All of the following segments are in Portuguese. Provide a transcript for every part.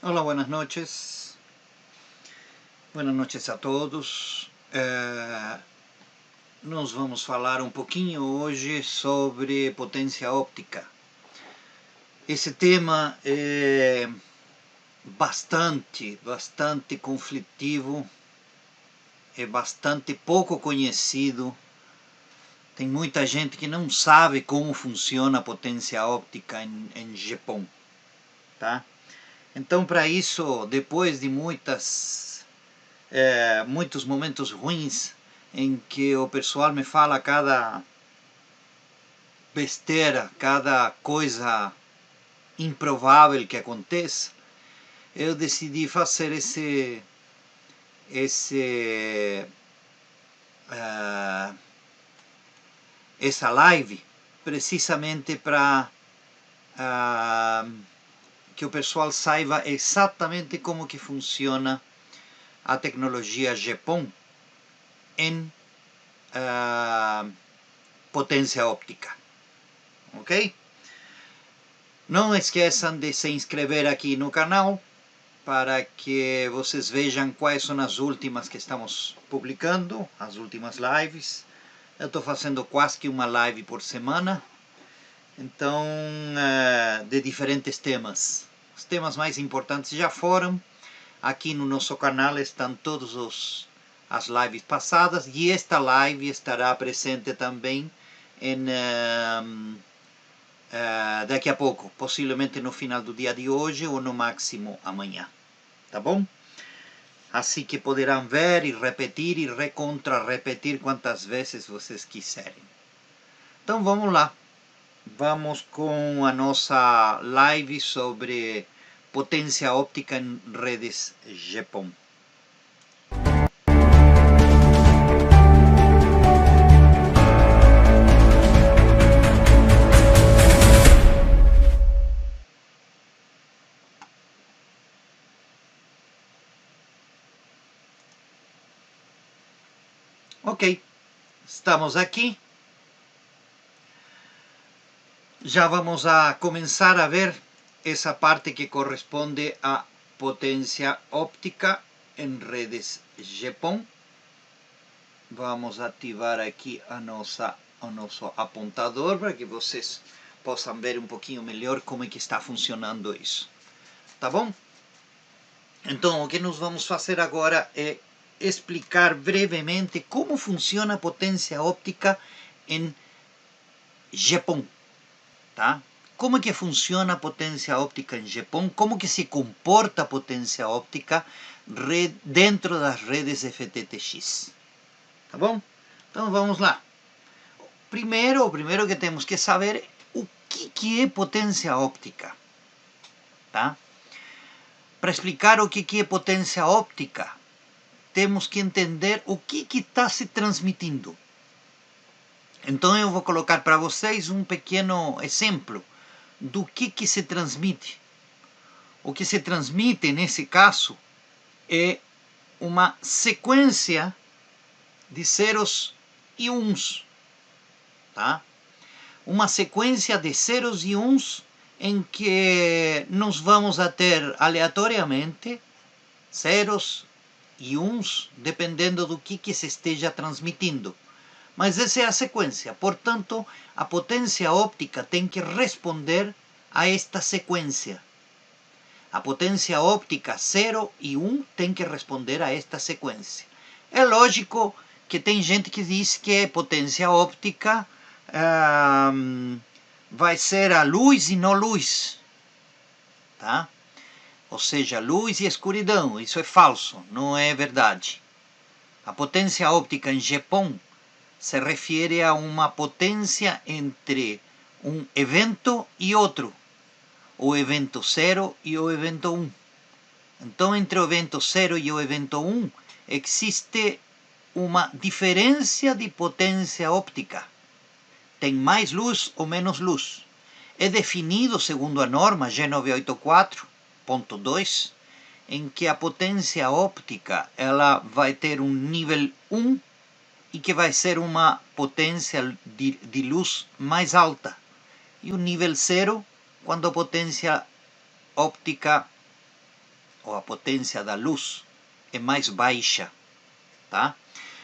Hola, buenas noches. Buenas noches a todos. Nós vamos falar um pouquinho hoje sobre potência óptica. Esse tema é bastante conflitivo, é bastante pouco conhecido. Tem muita gente que não sabe como funciona a potência óptica em Japão, tá? Então, para isso, depois de muitos momentos ruins em que o pessoal me fala cada besteira, cada coisa improvável que acontece, eu decidi fazer essa live precisamente para que o pessoal saiba exatamente como que funciona a tecnologia Japão em potência óptica, ok? Não esqueçam de se inscrever aqui no canal para que vocês vejam quais são as últimas que estamos publicando, as últimas lives. Eu estou fazendo quase que uma live por semana, então de diferentes temas. Os temas mais importantes já foram. Aqui no nosso canal estão todas as lives passadas e esta live estará presente também daqui a pouco, possivelmente no final do dia de hoje ou no máximo amanhã, tá bom? Assim que poderão ver e repetir e recontra-repetir quantas vezes vocês quiserem. Então vamos lá, vamos com a nossa live sobre potência óptica em redes Japão. Ok, estamos aqui. Já vamos a começar a ver essa parte que corresponde à potência óptica em redes Japão. Vamos ativar aqui o nosso apontador para que vocês possam ver um pouquinho melhor como é que está funcionando isso. Tá bom? Então, o que nós vamos fazer agora é explicar brevemente como funciona a potência óptica em Japão. Tá? Como é que funciona a potência óptica em Japão? Como que se comporta a potência óptica dentro das redes FTTX? Tá bom? Então vamos lá. O primeiro que temos que saber é o que é potência óptica. Tá? Para explicar o que é potência óptica, temos que entender o que está se transmitindo. Então eu vou colocar para vocês um pequeno exemplo do que se transmite. O que se transmite nesse caso é uma sequência de zeros e uns, tá? Uma sequência de zeros e uns em que nós vamos a ter aleatoriamente zeros e uns, dependendo do que se esteja transmitindo. Mas essa é a sequência, portanto, a potência óptica tem que responder a esta sequência. A potência óptica 0 e 1 tem que responder a esta sequência. É lógico que tem gente que diz que potência óptica vai ser a luz e não luz. Tá? Ou seja, luz e escuridão. Isso é falso, não é verdade. A potência óptica em Japão se refere a uma potência entre um evento e outro. O evento 0 e o evento 1. Então, entre o evento 0 e o evento 1, existe uma diferença de potência óptica. Tem mais luz ou menos luz. É definido segundo a norma G984.2, em que a potência óptica ela vai ter um nível 1 e que vai ser uma potência de luz mais alta. E o nível 0, quando a potência óptica ou a potência da luz, é mais baixa, tá?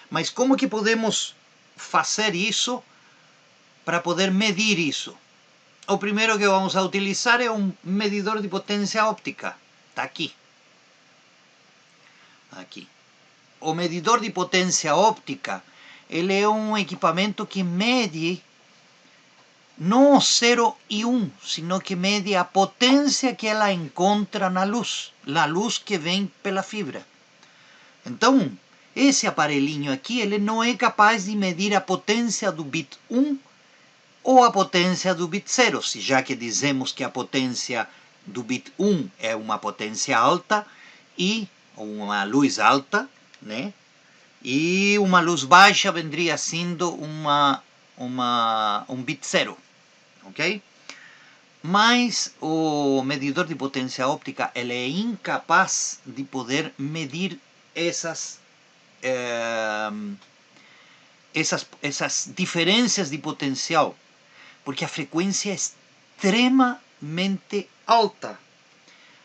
Mas como que podemos fazer isso para poder medir isso? O primeiro que vamos a utilizar é um medidor de potência óptica. Está aqui. Aqui. O medidor de potência óptica, ele é um equipamento que mede não o 0 e 1, sino que mede a potência que ela encontra na luz que vem pela fibra. Então, esse aparelhinho aqui, ele não é capaz de medir a potência do bit 1 ou a potência do bit 0, já que dizemos que a potência do bit 1 é uma potência alta e uma luz alta, né? E uma luz baixa vendria sendo um bit 0, ok? Mas o medidor de potência óptica ele é incapaz de poder medir essas diferenças de potencial, porque a frequência é extremamente alta.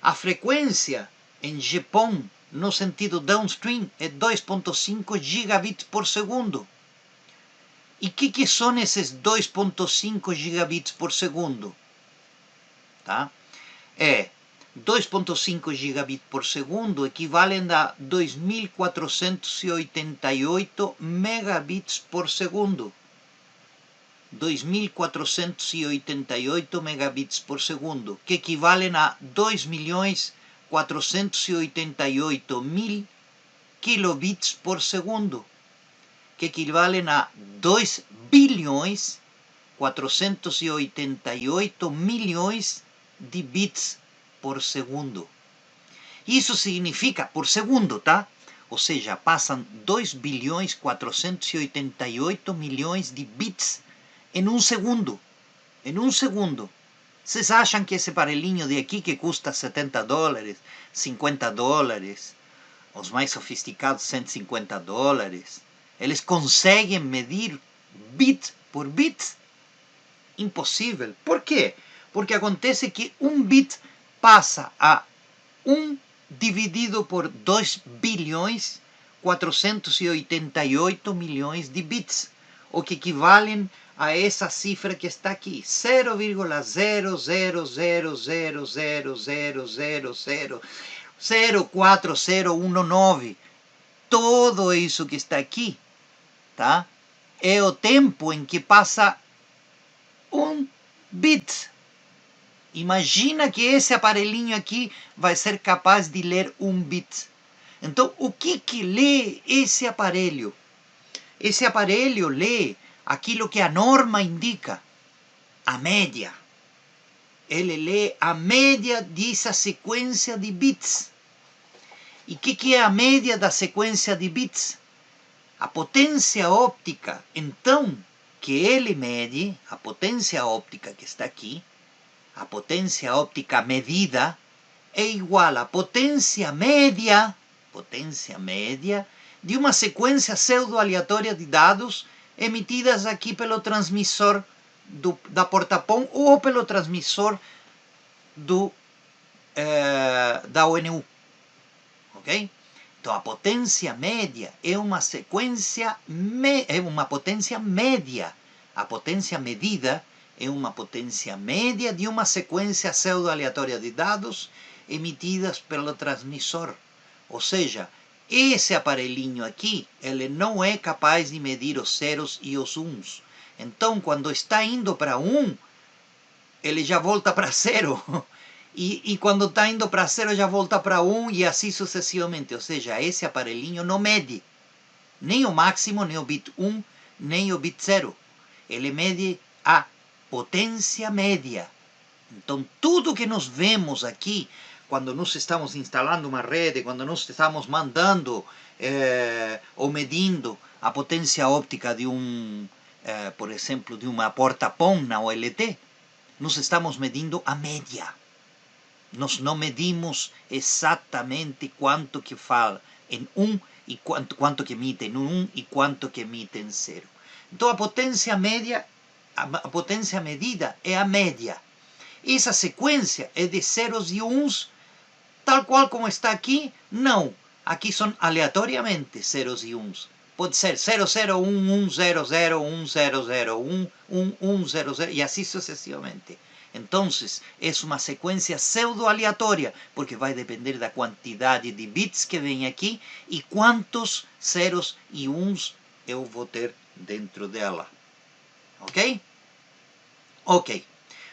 A frequência em GPON, no sentido downstream, é 2.5 gigabits por segundo. E o que são esses 2.5 gigabits por segundo? Tá? 2.5 gigabits por segundo equivalem a 2.488 megabits por segundo. 2.488 megabits por segundo, que equivalem a 2.488.000 kilobits por segundo, que equivalem a 2.488 milhões de bits por segundo. Isso significa por segundo, tá? Ou seja, passam 2.488 milhões de bits em um segundo. Em um segundo. Vocês acham que esse aparelhinho de aqui que custa $70, $50, os mais sofisticados $150, eles conseguem medir bit por bit? Impossível. Por quê? Porque acontece que um bit passa a 1 dividido por 2.488 milhões de bits, o que equivalem a essa cifra que está aqui, 0,0000000040019. Todo isso que está aqui, tá? É o tempo em que passa um bit. Imagina que esse aparelhinho aqui vai ser capaz de ler um bit. Então, o que lê esse aparelho? Esse aparelho lê aquilo que a norma indica, a média. Ele lê a média dessa sequência de bits. E o que é a média da sequência de bits? A potência óptica, então, que ele mede, a potência óptica que está aqui, a potência óptica medida, é igual à potência média de uma sequência pseudo-aleatória de dados emitidas aqui pelo transmissor da porta-PON ou pelo transmissor da ONU. Ok? Então a potência média é uma potência média. A potência medida é uma potência média de uma sequência pseudo-aleatória de dados emitidas pelo transmissor. Ou seja, esse aparelhinho aqui, ele não é capaz de medir os zeros e os uns. Então, quando está indo para 1, ele já volta para 0. E quando está indo para 0, já volta para 1 e assim sucessivamente. Ou seja, esse aparelhinho não mede nem o máximo, nem o bit 1, nem o bit 0. Ele mede a potência média. Então, tudo que nós vemos aqui, quando nós estamos instalando uma rede, quando nós estamos mandando ou medindo a potência óptica de por exemplo, de uma porta-PON na OLT, nós estamos medindo a média. Nós não medimos exatamente quanto que fala em 1 e quanto que emite em 1 e quanto que emite em 0. Então, a potência média, a potência medida é a média. Essa sequência é de zeros e uns tal qual como está aqui? Não. Aqui são aleatoriamente zeros e uns. Pode ser 0011001001, 1100 e assim sucessivamente. Então, é uma sequência pseudo-aleatória, porque vai depender da quantidade de bits que vem aqui e quantos zeros e uns eu vou ter dentro dela. Ok? Ok.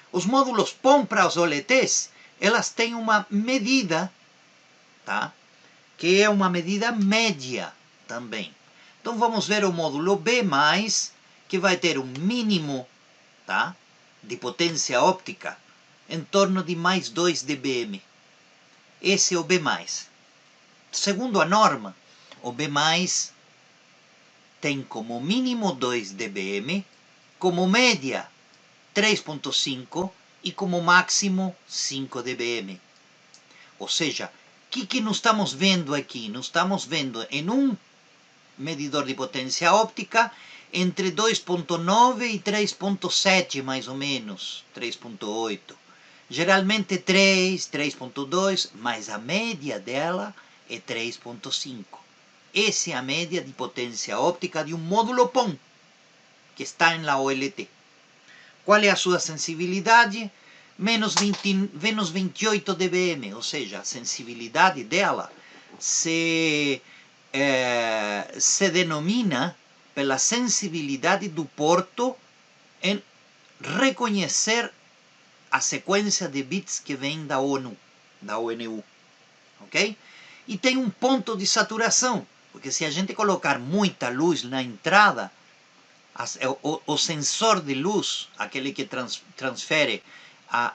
Os módulos POM para os OLTs, elas têm uma medida, tá? Que é uma medida média também. Então vamos ver o módulo B+, que vai ter um mínimo, tá, de potência óptica em torno de mais 2 dBm. Esse é o B+. Segundo a norma, o B+, tem como mínimo 2 dBm, como média 3.5 e como máximo 5 dBm. Ou seja, o que nós estamos vendo aqui? Nós estamos vendo em um medidor de potência óptica entre 2.9 e 3.7 mais ou menos, 3.8. Geralmente 3, 3.2, mas a média dela é 3.5. Essa é a média de potência óptica de um módulo POM, que está na OLT. Qual é a sua sensibilidade? Menos 28 dBm, ou seja, a sensibilidade dela se denomina pela sensibilidade do porto em reconhecer a sequência de bits que vem da ONU, da ONU, ok? E tem um ponto de saturação, porque se a gente colocar muita luz na entrada, o sensor de luz, aquele que transfere a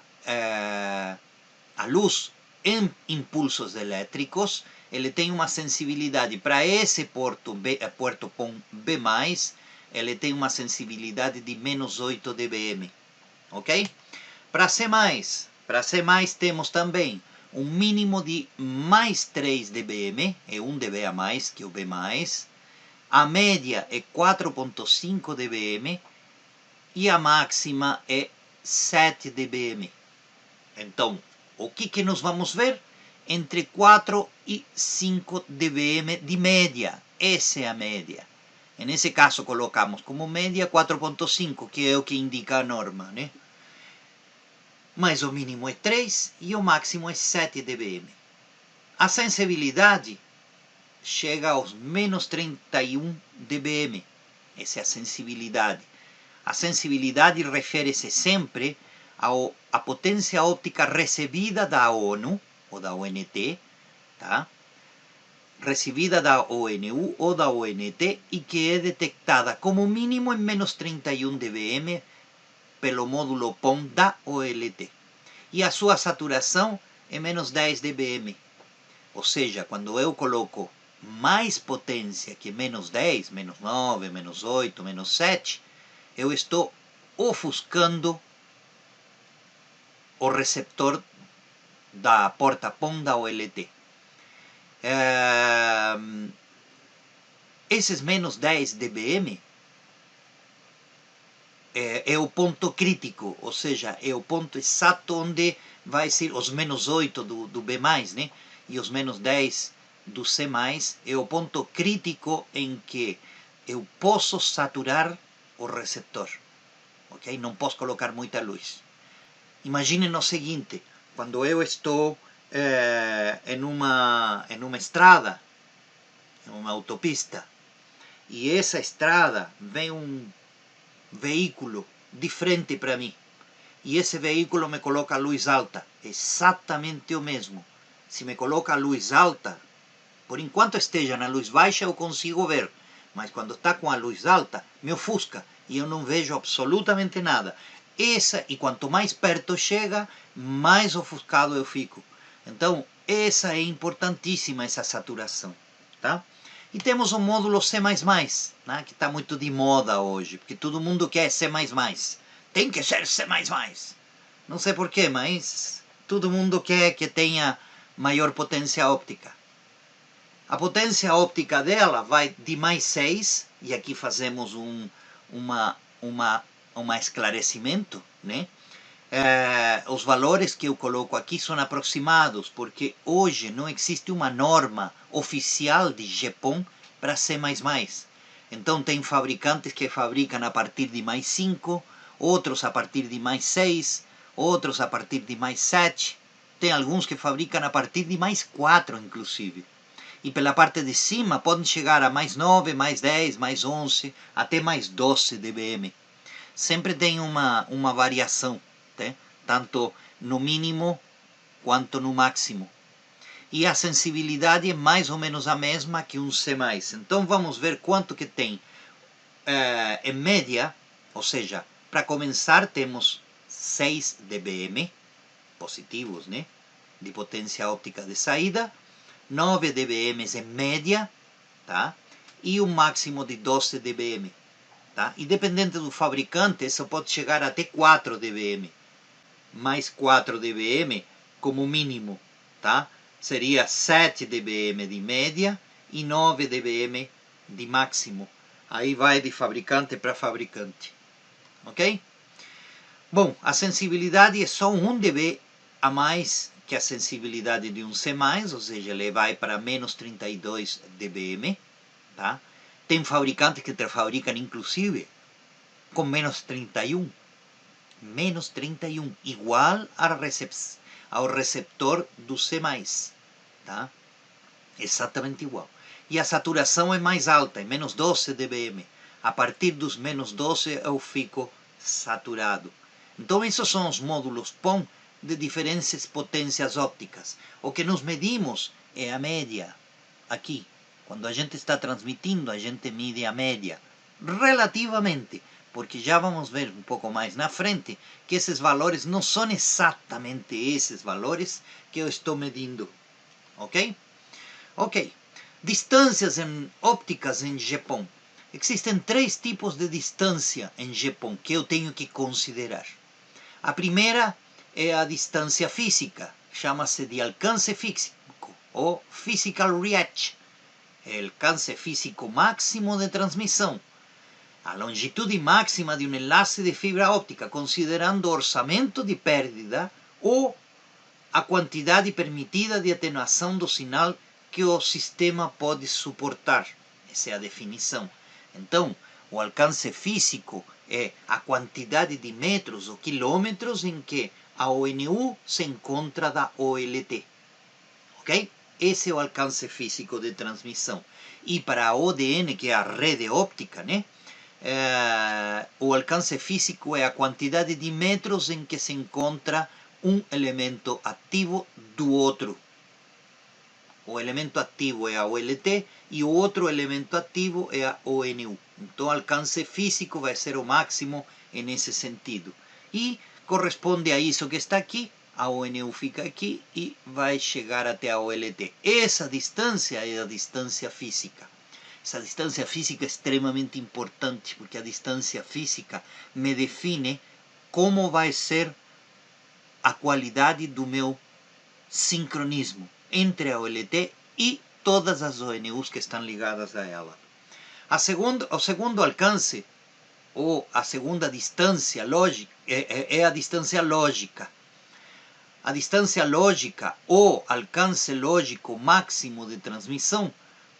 luz em impulsos elétricos, ele tem uma sensibilidade para esse porto POM B+, ele tem uma sensibilidade de menos 8 dBm, ok? Para C+, temos também um mínimo de mais 3 dBm, é 1 dB a mais que o B+, a média é 4.5 dBm e a máxima é 7 dBm. Então, o que nós vamos ver? Entre 4 e 5 dBm de média. Essa é a média. Nesse caso, colocamos como média 4.5, que é o que indica a norma, né? Mas o mínimo é 3 e o máximo é 7 dBm. A sensibilidade chega aos menos 31 dBm. Essa é a sensibilidade. A sensibilidade refere-se sempre à potência óptica recebida da ONU, ou da ONT, tá? Recebida da ONU ou da ONT e que é detectada como mínimo em menos 31 dBm pelo módulo POM da OLT. E a sua saturação é menos 10 dBm. Ou seja, quando eu coloco mais potência que menos 10, menos 9, menos 8, menos 7, eu estou ofuscando o receptor da porta POM da OLT. Esses menos 10 dBm é o ponto crítico, ou seja, é o ponto exato onde vai ser os menos 8 do B+, né? E os menos 10 do C+, é o ponto crítico em que eu posso saturar o receptor. Okay? Não posso colocar muita luz. Imaginem o seguinte, quando eu estou em uma estrada, em uma autopista, e essa estrada vem um veículo de frente para mim, e esse veículo me coloca a luz alta, exatamente o mesmo. Se me coloca a luz alta, por enquanto esteja na luz baixa eu consigo ver, mas quando está com a luz alta, me ofusca e eu não vejo absolutamente nada. E quanto mais perto chega, mais ofuscado eu fico. Então, essa é importantíssima, essa saturação, tá? E temos o módulo C++, né, que está muito de moda hoje, porque todo mundo quer C++. Tem que ser C++. Não sei porquê, mas todo mundo quer que tenha maior potência óptica. A potência óptica dela vai de mais 6, e aqui fazemos um esclarecimento, né? os valores que eu coloco aqui são aproximados, porque hoje não existe uma norma oficial de GPON para C++. Então tem fabricantes que fabricam a partir de mais 5, outros a partir de mais 6, outros a partir de mais 7. Tem alguns que fabricam a partir de mais 4, inclusive. E pela parte de cima podem chegar a mais 9, mais 10, mais 11, até mais 12 dBm. Sempre tem uma variação, tá? Tanto no mínimo quanto no máximo. E a sensibilidade é mais ou menos a mesma que um C+. Então vamos ver quanto que tem em média, ou seja, para começar temos 6 dBm positivos, né, de potência óptica de saída, 9 dBm em média, tá? E um máximo de 12 dBm. Tá? E dependendo do fabricante, isso pode chegar até 4 dBm. Mais 4 dBm como mínimo, tá? Seria 7 dBm de média e 9 dBm de máximo. Aí vai de fabricante para fabricante. Ok? Bom, a sensibilidade é só 1 dB a mais que a sensibilidade de um C+, ou seja, ele vai para menos 32 dBm. Tá? Tem fabricantes que fabricam inclusive com menos 31. Menos 31, igual ao receptor do C+, tá? Exatamente igual. E a saturação é mais alta, é menos 12 dBm. A partir dos menos 12 eu fico saturado. Então esses são os módulos PON de diferentes potências ópticas. O que nos medimos é a média, aqui. Quando a gente está transmitindo, a gente mide a média, relativamente, porque já vamos ver um pouco mais na frente que esses valores não são exatamente esses valores que eu estou medindo. Ok? Ok. Distâncias ópticas em GPON. Existem 3 tipos de distância em GPON que eu tenho que considerar. A primeira é a distância física, chama-se de alcance físico, ou physical reach, el alcance físico máximo de transmissão. A longitude máxima de um enlace de fibra óptica, considerando o orçamento de pérdida ou a quantidade permitida de atenuação do sinal que o sistema pode suportar. Essa é a definição. Então, o alcance físico é a quantidade de metros ou quilômetros em que a ONU se encontra da OLT. Ok? Esse é o alcance físico de transmissão. E para a ODN, que é a rede óptica, né? O alcance físico é a quantidade de metros em que se encontra um elemento ativo do outro. O elemento ativo é a OLT e o outro elemento ativo é a ONU. Então o alcance físico vai ser o máximo nesse sentido. E corresponde a isso que está aqui. A ONU fica aqui e vai chegar até a OLT. Essa distância é a distância física. Essa distância física é extremamente importante, porque a distância física me define como vai ser a qualidade do meu sincronismo entre a OLT e todas as ONUs que estão ligadas a ela. O segundo alcance, ou a segunda distância lógica, é a distância lógica. A distância lógica ou alcance lógico máximo de transmissão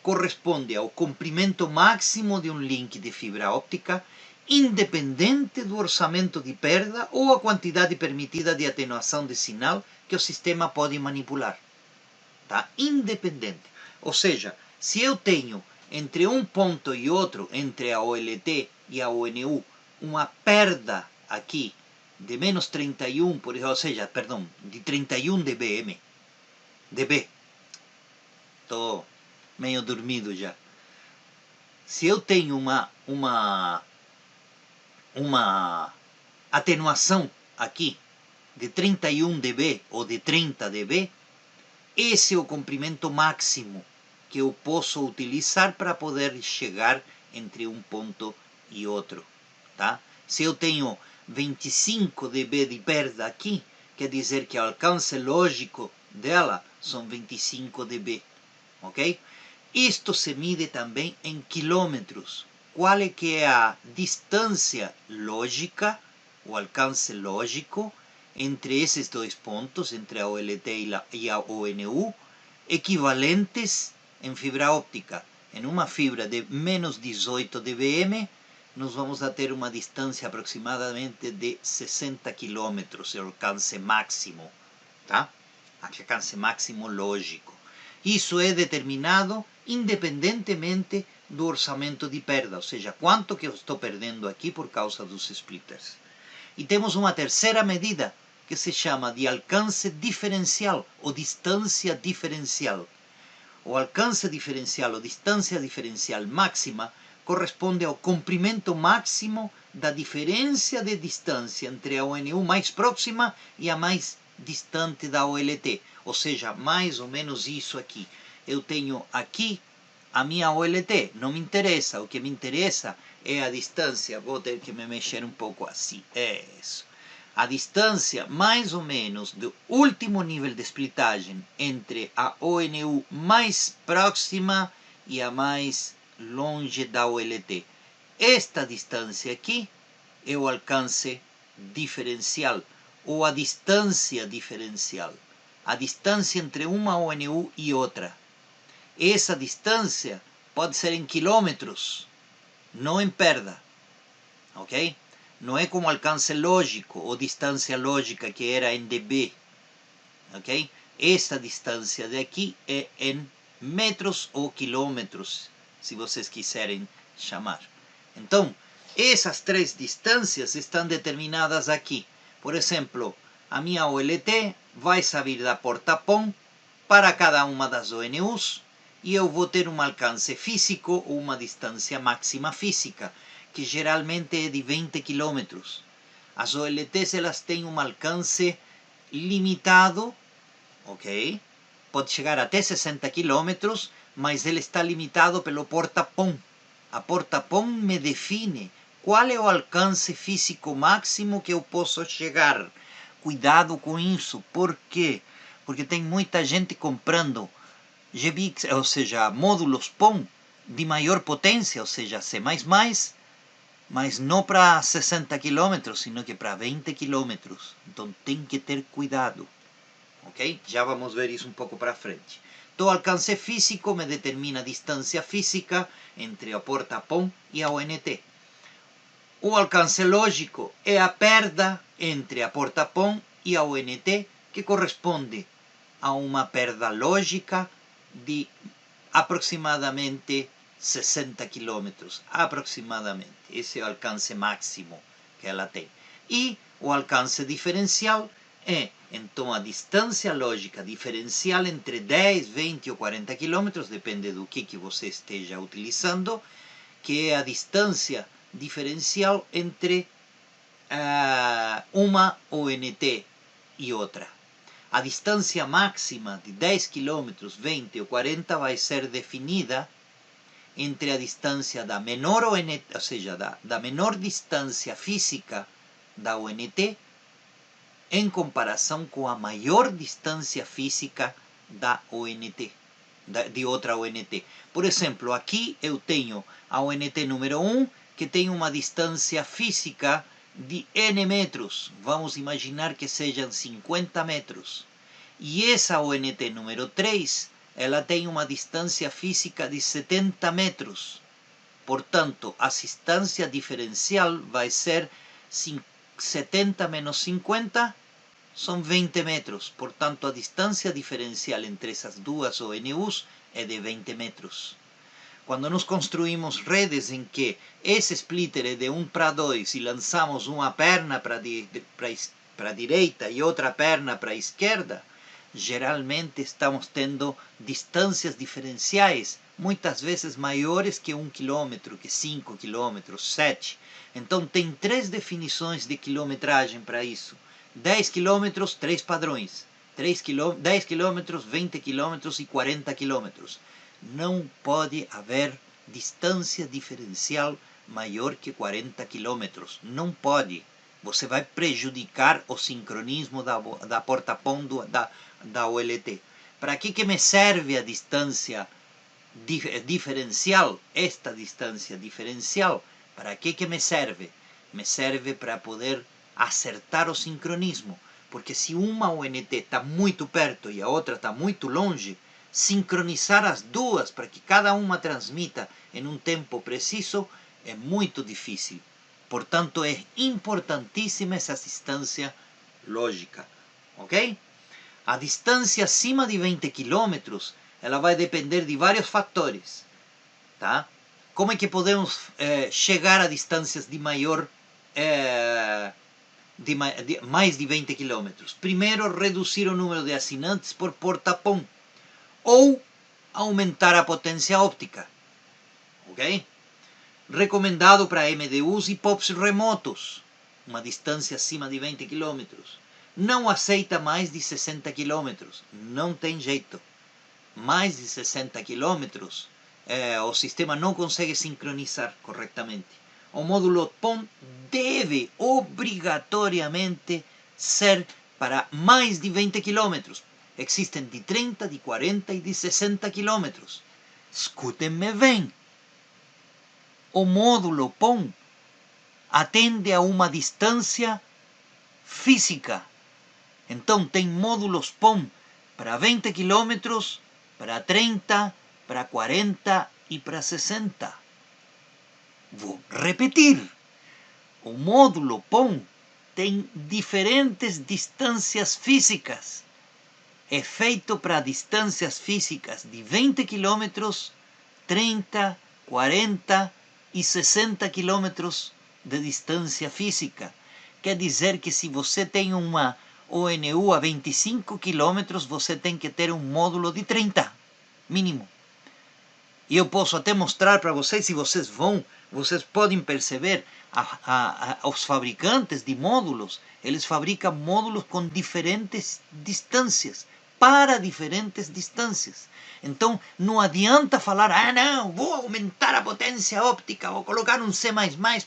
corresponde ao comprimento máximo de um link de fibra óptica, independente do orçamento de perda ou a quantidade permitida de atenuação de sinal que o sistema pode manipular. Tá? Independente. Ou seja, se eu tenho entre um ponto e outro, entre a OLT e a ONU, uma perda aqui de menos 31, ou seja, perdão, de 31 dBm. Estou meio dormido já. Se eu tenho uma atenuação aqui de 31 dB ou de 30 dB, esse é o comprimento máximo que eu posso utilizar para poder chegar entre um ponto e outro. Tá? Se eu tenho 25 dB de perda aqui, quer dizer que o alcance lógico dela são 25 dB. Ok? Isto se mide também em quilômetros. Qual é que é a distância lógica, o alcance lógico, entre esses dois pontos, entre a OLT e a ONU, equivalentes em fibra óptica. Em uma fibra de menos 18 dBm, nós vamos a ter uma distância aproximadamente de 60 km, o alcance máximo, tá? Alcance máximo lógico. Isso é determinado independentemente do orçamento de perda, ou seja, quanto que eu estou perdendo aqui por causa dos splitters. E temos uma terceira medida, que se chama de alcance diferencial ou distância diferencial. O alcance diferencial ou distância diferencial máxima corresponde ao comprimento máximo da diferença de distância entre a ONU mais próxima e a mais distante da OLT. Ou seja, mais ou menos isso aqui. Eu tenho aqui a minha OLT, não me interessa. O que me interessa é a distância. Vou ter que me mexer um pouco assim. É isso. A distância mais ou menos do último nível de splitagem entre a ONU mais próxima e a mais longe da OLT. Esta distância aqui é o alcance diferencial, ou a distância diferencial. A distância entre uma ONU e outra. Essa distância pode ser em quilômetros, não em perda. Ok? Não é como alcance lógico ou distância lógica que era em dB. Ok? Esta distância daqui é em metros ou quilômetros, se vocês quiserem chamar. Então, essas três distâncias estão determinadas aqui. Por exemplo, a minha OLT vai sair da porta PON para cada uma das ONUs e eu vou ter um alcance físico ou uma distância máxima física, que geralmente é de 20 km. As OLTs elas têm um alcance limitado, ok? Pode chegar até 60 km, mas ele está limitado pelo porta-PON. A porta-PON me define qual é o alcance físico máximo que eu posso chegar. Cuidado com isso. Por quê? Porque tem muita gente comprando GBIX, ou seja, módulos PON de maior potência, ou seja, C++, mas não para 60 km, sino que para 20 km. Então tem que ter cuidado. Ok? Já vamos ver isso um pouco para frente. Então, o alcance físico me determina a distância física entre a porta PON e a ONT. O alcance lógico é a perda entre a porta PON e a ONT, que corresponde a uma perda lógica de aproximadamente 60 km. Aproximadamente. Esse é o alcance máximo que ela tem. E o alcance diferencial é, então, a distância lógica diferencial entre 10, 20 ou 40 km, depende do que você esteja utilizando, que é a distância diferencial entre uma ONT e outra. A distância máxima de 10 km, 20 ou 40 vai ser definida entre a distância da menor ONT, ou seja, da menor distância física da ONT em comparação com a maior distância física da ONT, de outra ONT. Por exemplo, aqui eu tenho a ONT número 1, que tem uma distância física de N metros. Vamos imaginar que sejam 50 metros. E essa ONT número 3, ela tem uma distância física de 70 metros. Portanto, a distância diferencial vai ser 70 menos 50, são 20 metros. Portanto, a distância diferencial entre essas duas ONUs é de 20 metros. Quando nós construímos redes em que esse splitter é de 1 para 2 e lançamos uma perna para a direita e outra perna para a esquerda, geralmente estamos tendo distâncias diferenciais, muitas vezes maiores que 1 km, que 5 km, 7. Então tem três definições de quilometragem para isso. 10 km, 3 padrões. 10 km, 20 km e 40 km. Não pode haver distância diferencial maior que 40 km. Não pode. Você vai prejudicar o sincronismo da porta-PON da OLT. Para que me serve a distância diferencial? Esta distância diferencial, para que me serve? Me serve para poder acertar o sincronismo. Porque se uma ONT está muito perto e a outra está muito longe, sincronizar as duas para que cada uma transmita em um tempo preciso é muito difícil. Portanto, é importantíssima essa distância lógica. Ok? A distância acima de 20 km, ela vai depender de vários fatores. Tá? Como é que podemos chegar a distâncias de maior mais de 20 km? Primeiro, reduzir o número de assinantes por porta-PON ou aumentar a potência óptica. Ok? Recomendado para MDUs e POPs remotos, uma distância acima de 20 km. Não aceita mais de 60 km, não tem jeito. Mais de 60 km, o sistema não consegue sincronizar corretamente. O módulo PON deve obrigatoriamente ser para mais de 20 km. Existem de 30, de 40 e de 60 km. Escutem-me bem. O módulo PON atende a uma distância física. Então tem módulos PON para 20 km, para 30, para 40 e para 60. Vou repetir. O módulo PON tem diferentes distâncias físicas. É feito para distâncias físicas de 20 km, 30, 40 e 60 km de distância física. Quer dizer que se você tem uma ONU a 25 km, você tem que ter um módulo de 30, mínimo. E eu posso até mostrar para vocês, se vocês podem perceber, os fabricantes de módulos, eles fabricam módulos com diferentes distâncias, para diferentes distâncias. Então, não adianta falar, não, vou aumentar a potência óptica, vou colocar um C++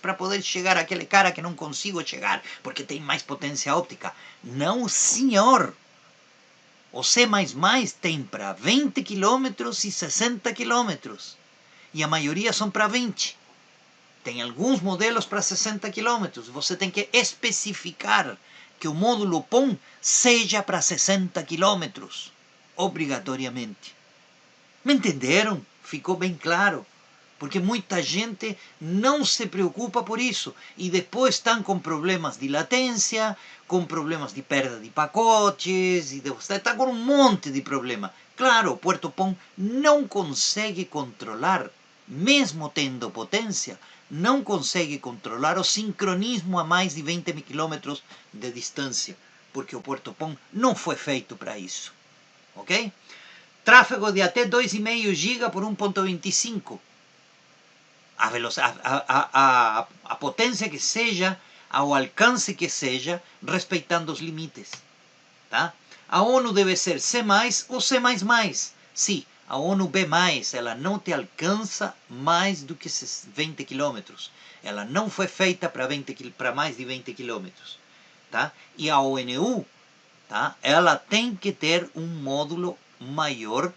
para poder chegar àquele cara que não consigo chegar, porque tem mais potência óptica. Não, senhor! O C++ tem para 20 km e 60 km. E a maioria são para 20. Tem alguns modelos para 60 km. Você tem que especificar que o módulo PON seja para 60 km. Obrigatoriamente. Me entenderam? Ficou bem claro. Porque muita gente não se preocupa por isso. E depois estão com problemas de latência, com problemas de perda de pacotes, e está com um monte de problema. Claro, o Puerto PON não consegue controlar, mesmo tendo potência, não consegue controlar o sincronismo a mais de 20 km de distância. Porque o Puerto PON não foi feito para isso. Ok? Tráfego de até 2,5 GB por 1.25. A potência que seja, ao alcance que seja, respeitando os limites. Tá? A ONU deve ser C+, ou C++. Sim, a ONU B+, ela não te alcança mais do que 20 km. Ela não foi feita para mais de 20 km. Tá? E a ONU, tá? Ela tem que ter um módulo maior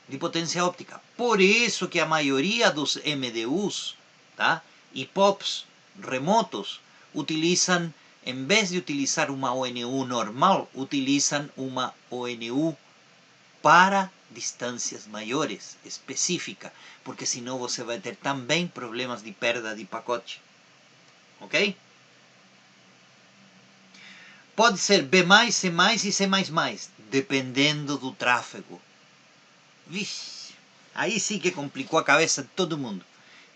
de potência óptica. Por isso que a maioria dos MDUs, tá? E POPs remotos utilizam, em vez de utilizar uma ONU normal, utilizam uma ONU para distâncias maiores, específica, porque senão você vai ter também problemas de perda de pacote. Ok? Pode ser B+, C+, e C++, dependendo do tráfego. Vixe, aí sim que complicou a cabeça de todo mundo.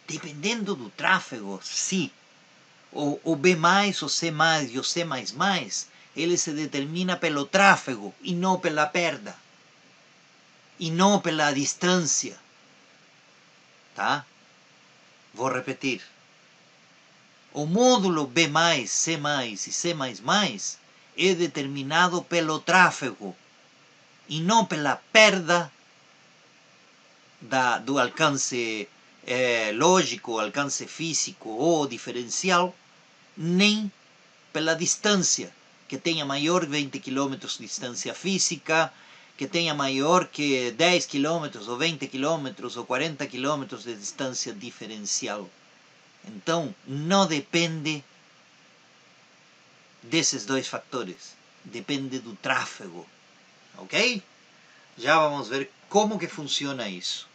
Dependendo do tráfego, sim. O B+, o C+, e o C++, ele se determina pelo tráfego e não pela perda. E não pela distância. Tá? Vou repetir. O módulo B+, C+, e C++ é determinado pelo tráfego e não pela perda do alcance lógico, alcance físico ou diferencial, nem pela distância, que tenha maior de 20 km de distância física, que tenha maior que 10 km, ou 20 km, ou 40 km de distância diferencial. Então, não depende desses dois fatores. Depende do tráfego, ok? Já vamos ver como que funciona isso.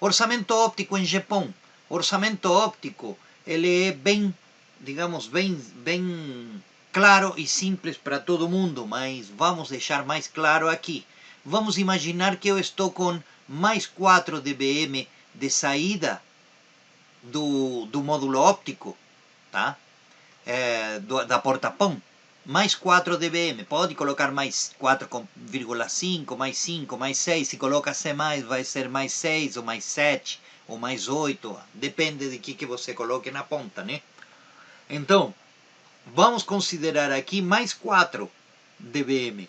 Orçamento óptico em Japão. Orçamento óptico, ele é bem, digamos, bem claro e simples para todo mundo, mas vamos deixar mais claro aqui. Vamos imaginar que eu estou com mais 4 dBm de saída do módulo óptico, tá? Da porta-pão, mais 4 dBm, pode colocar mais 4,5, mais 5, mais 6, se coloca C+, vai ser mais 6, ou mais 7, ou mais 8, depende de que você coloque na ponta, né? Então, vamos considerar aqui mais 4 dBm.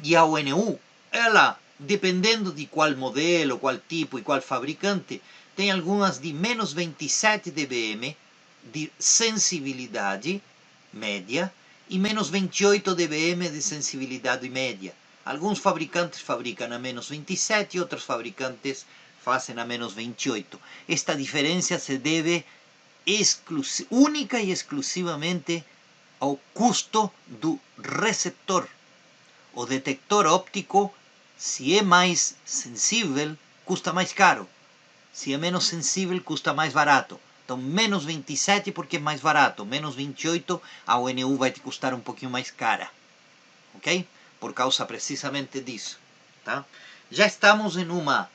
E a ONU, ela, dependendo de qual modelo, qual tipo e qual fabricante, tem algumas de menos 27 dBm, de sensibilidade média e menos 28 dBm de sensibilidade média. Alguns fabricantes fabricam a menos 27 e outros fabricantes fazem a menos 28. Esta diferença se deve única e exclusivamente ao custo do receptor. O detector óptico, se é mais sensível, custa mais caro. Se é menos sensível, custa mais barato. Então, menos 27 porque é mais barato. Menos 28, a ONU vai te custar um pouquinho mais cara. Ok? Por causa precisamente disso. Tá? Já estamos em uma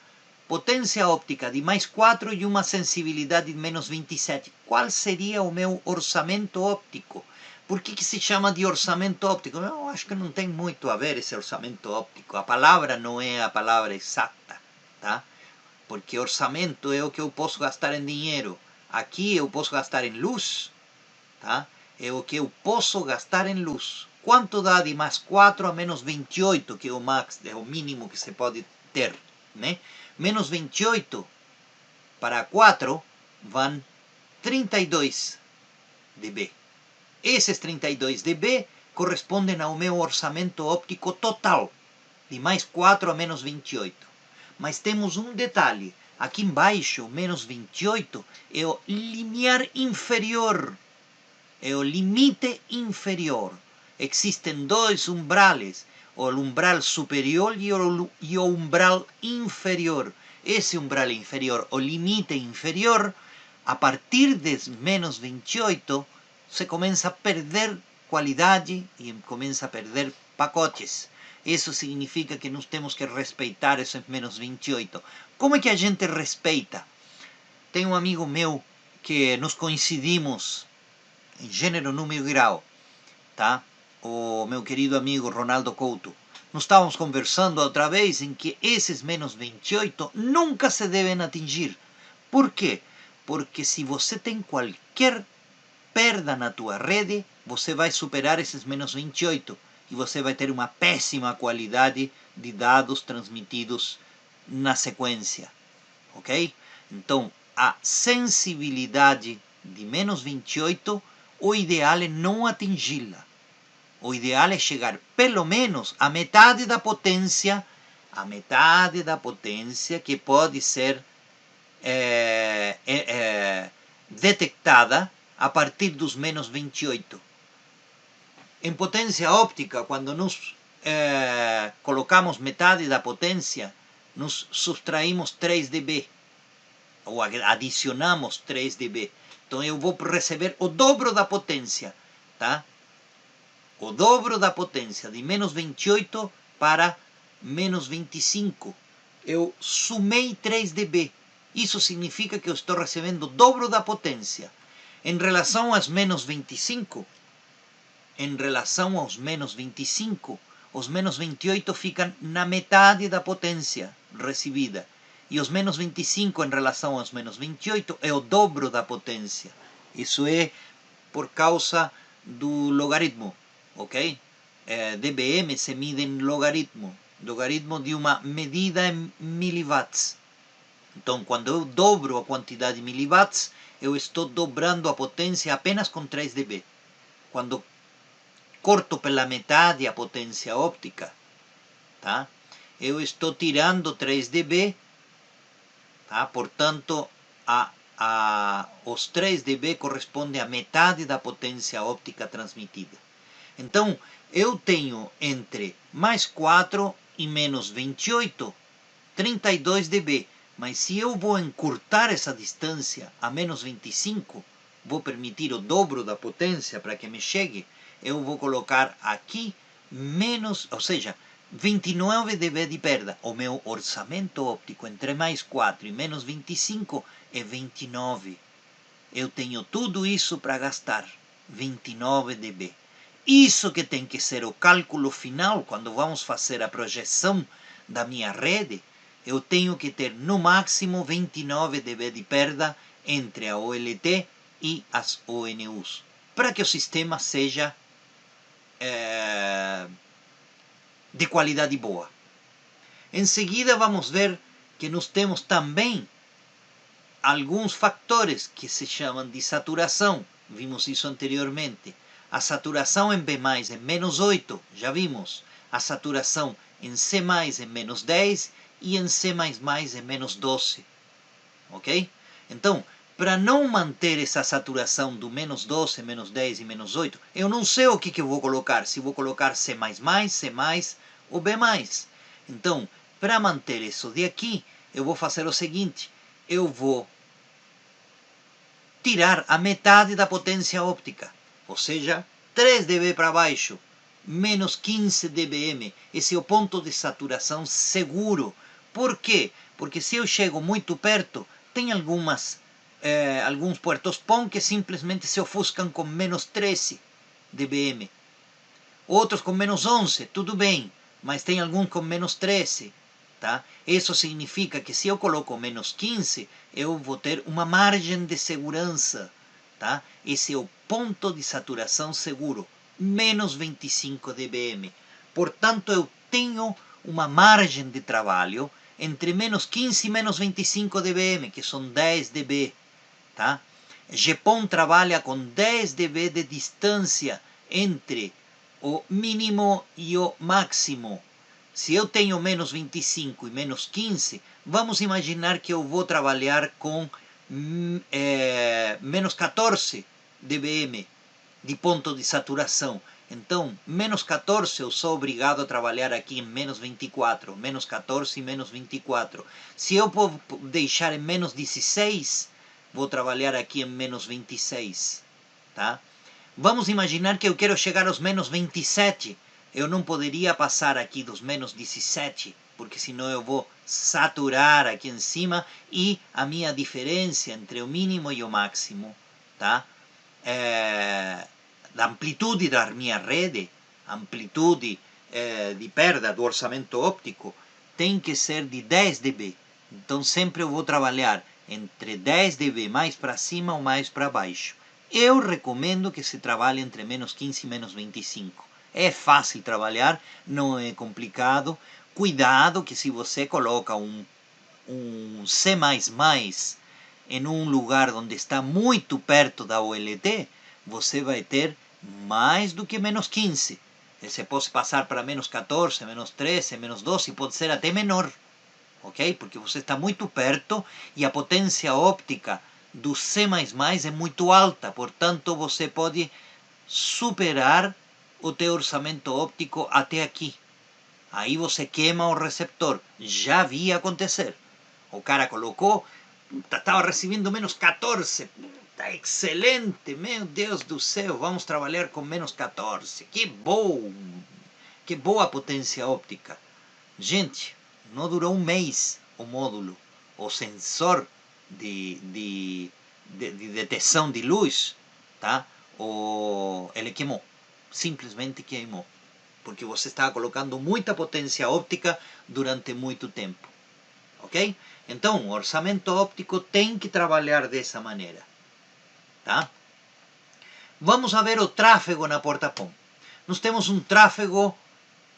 potência óptica de mais 4 e uma sensibilidade de menos 27. Qual seria o meu orçamento óptico? Por que se chama de orçamento óptico? Eu acho que não tem muito a ver esse orçamento óptico. A palavra não é a palavra exata. Tá? Porque orçamento é o que eu posso gastar em dinheiro. Aqui eu posso gastar em luz, tá? É o que eu posso gastar em luz. Quanto dá de mais 4 a menos 28, que é o max, é o mínimo que se pode ter, né? Menos 28 para 4 vão 32 dB. Esses 32 dB correspondem ao meu orçamento óptico total, de mais 4 a menos 28. Mas temos um detalhe. Aqui embaixo, menos 28, é o limiar inferior. É o limite inferior. Existem dois umbrales, o umbral superior e o umbral inferior. Esse umbral inferior, o limite inferior, a partir de menos 28, se começa a perder qualidade e começa a perder pacotes. Isso significa que nós temos que respeitar esses menos 28. Como é que a gente respeita? Tem um amigo meu que nos coincidimos em gênero, número e grau, tá? O meu querido amigo Ronaldo Couto. Nós estávamos conversando outra vez em que esses menos 28 nunca se devem atingir. Por quê? Porque se você tem qualquer perda na tua rede, você vai superar esses menos 28 e você vai ter uma péssima qualidade de dados transmitidos na sequência, ok? Então, a sensibilidade de menos 28, o ideal é não atingi-la. O ideal é chegar pelo menos à metade da potência, que pode ser detectada a partir dos menos 28. Em potência óptica, quando nós colocamos metade da potência, nós subtraímos 3 dB, ou adicionamos 3 dB. Então eu vou receber o dobro da potência, tá? O dobro da potência, de menos 28 para menos 25. Eu sumei 3 dB. Isso significa que eu estou recebendo o dobro da potência. Em relação aos menos 25, os menos 28 ficam na metade da potência recebida. E os menos 25 em relação aos menos 28 é o dobro da potência. Isso é por causa do logaritmo, ok? dBm se mide em logaritmo de uma medida em miliwatts. Então, quando eu dobro a quantidade de miliwatts, eu estou dobrando a potência apenas com 3 dB. Quando corto pela metade a potência óptica, tá? Eu estou tirando 3 dB, tá? Portanto, a os 3 dB corresponde a metade da potência óptica transmitida. Então, eu tenho entre mais 4 e menos 28, 32 dB. Mas se eu vou encurtar essa distância a menos 25, vou permitir o dobro da potência para que me chegue, eu vou colocar aqui menos, ou seja, 29 dB de perda. O meu orçamento óptico entre mais 4 e menos 25 é 29. Eu tenho tudo isso para gastar, 29 dB. Isso que tem que ser o cálculo final, quando vamos fazer a projeção da minha rede, eu tenho que ter no máximo 29 dB de perda entre a OLT e as ONUs, para que o sistema seja de qualidade boa. Em seguida vamos ver que nós temos também alguns fatores que se chamam de saturação. Vimos isso anteriormente. A saturação em B+, é menos 8, já vimos. A saturação em C+, é menos 10 e em C++ é menos 12. Ok? Então, para não manter essa saturação do menos 12, menos 10 e menos 8, eu não sei o que eu vou colocar. Se vou colocar C++, C+, ou B+. Então, para manter isso de aqui, eu vou fazer o seguinte. Eu vou tirar a metade da potência óptica, ou seja, 3 dB para baixo, menos 15 dBm. Esse é o ponto de saturação seguro. Por quê? Porque se eu chego muito perto, tem alguns puertos PON que simplesmente se ofuscam com menos 13 dBm. Outros com menos 11, tudo bem, mas tem alguns com menos 13. Tá? Isso significa que se eu coloco menos 15, eu vou ter uma margem de segurança. Tá? Esse é o ponto de saturação seguro, menos 25 dBm. Portanto, eu tenho uma margem de trabalho entre menos 15 e menos 25 dBm, que são 10 dB. Tá? GPON trabalha com 10 dB de distância entre o mínimo e o máximo. Se eu tenho menos 25 e menos 15, vamos imaginar que eu vou trabalhar com menos 14 dBm de ponto de saturação. Então, menos 14 eu sou obrigado a trabalhar aqui em menos 24, menos 14 e menos 24. Se eu vou deixar em menos 16, vou trabalhar aqui em menos 26. Tá? Vamos imaginar que eu quero chegar aos menos 27. Eu não poderia passar aqui dos menos 17, porque senão eu vou saturar aqui em cima e a minha diferença entre o mínimo e o máximo, tá? Da amplitude da minha rede, amplitude de perda do orçamento óptico, tem que ser de 10 dB. Então sempre eu vou trabalhar entre 10 dB mais para cima ou mais para baixo. Eu recomendo que se trabalhe entre menos 15 e menos 25. É fácil trabalhar, não é complicado. Cuidado que se você coloca um C++ em um lugar onde está muito perto da OLT, você vai ter mais do que menos 15. Você pode passar para menos 14, menos 13, menos 12, pode ser até menor. Ok? Porque você está muito perto e a potência óptica do C++ é muito alta. Portanto, você pode superar o teu orçamento óptico até aqui. Aí você queima o receptor. Já vi acontecer. O cara colocou, estava recebendo menos 14. Está excelente, meu Deus do céu, vamos trabalhar com menos 14. Que bom! Que boa potência óptica. Gente, não durou um mês o módulo. O sensor de detecção de luz, tá? Ele queimou. Simplesmente queimou. Porque você estava colocando muita potência óptica durante muito tempo. Ok? Então, o orçamento óptico tem que trabalhar dessa maneira. Tá? Vamos a ver o tráfego na porta PON. Nós temos um tráfego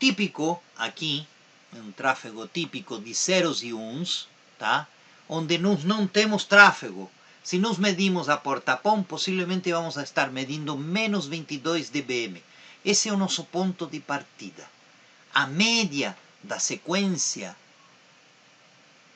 típico aqui, um tráfego típico de zeros e uns, tá? Onde nós não temos tráfego. Se nós medimos a porta PON, possivelmente vamos a estar medindo menos 22 dBm. Esse é o nosso ponto de partida. A média da sequência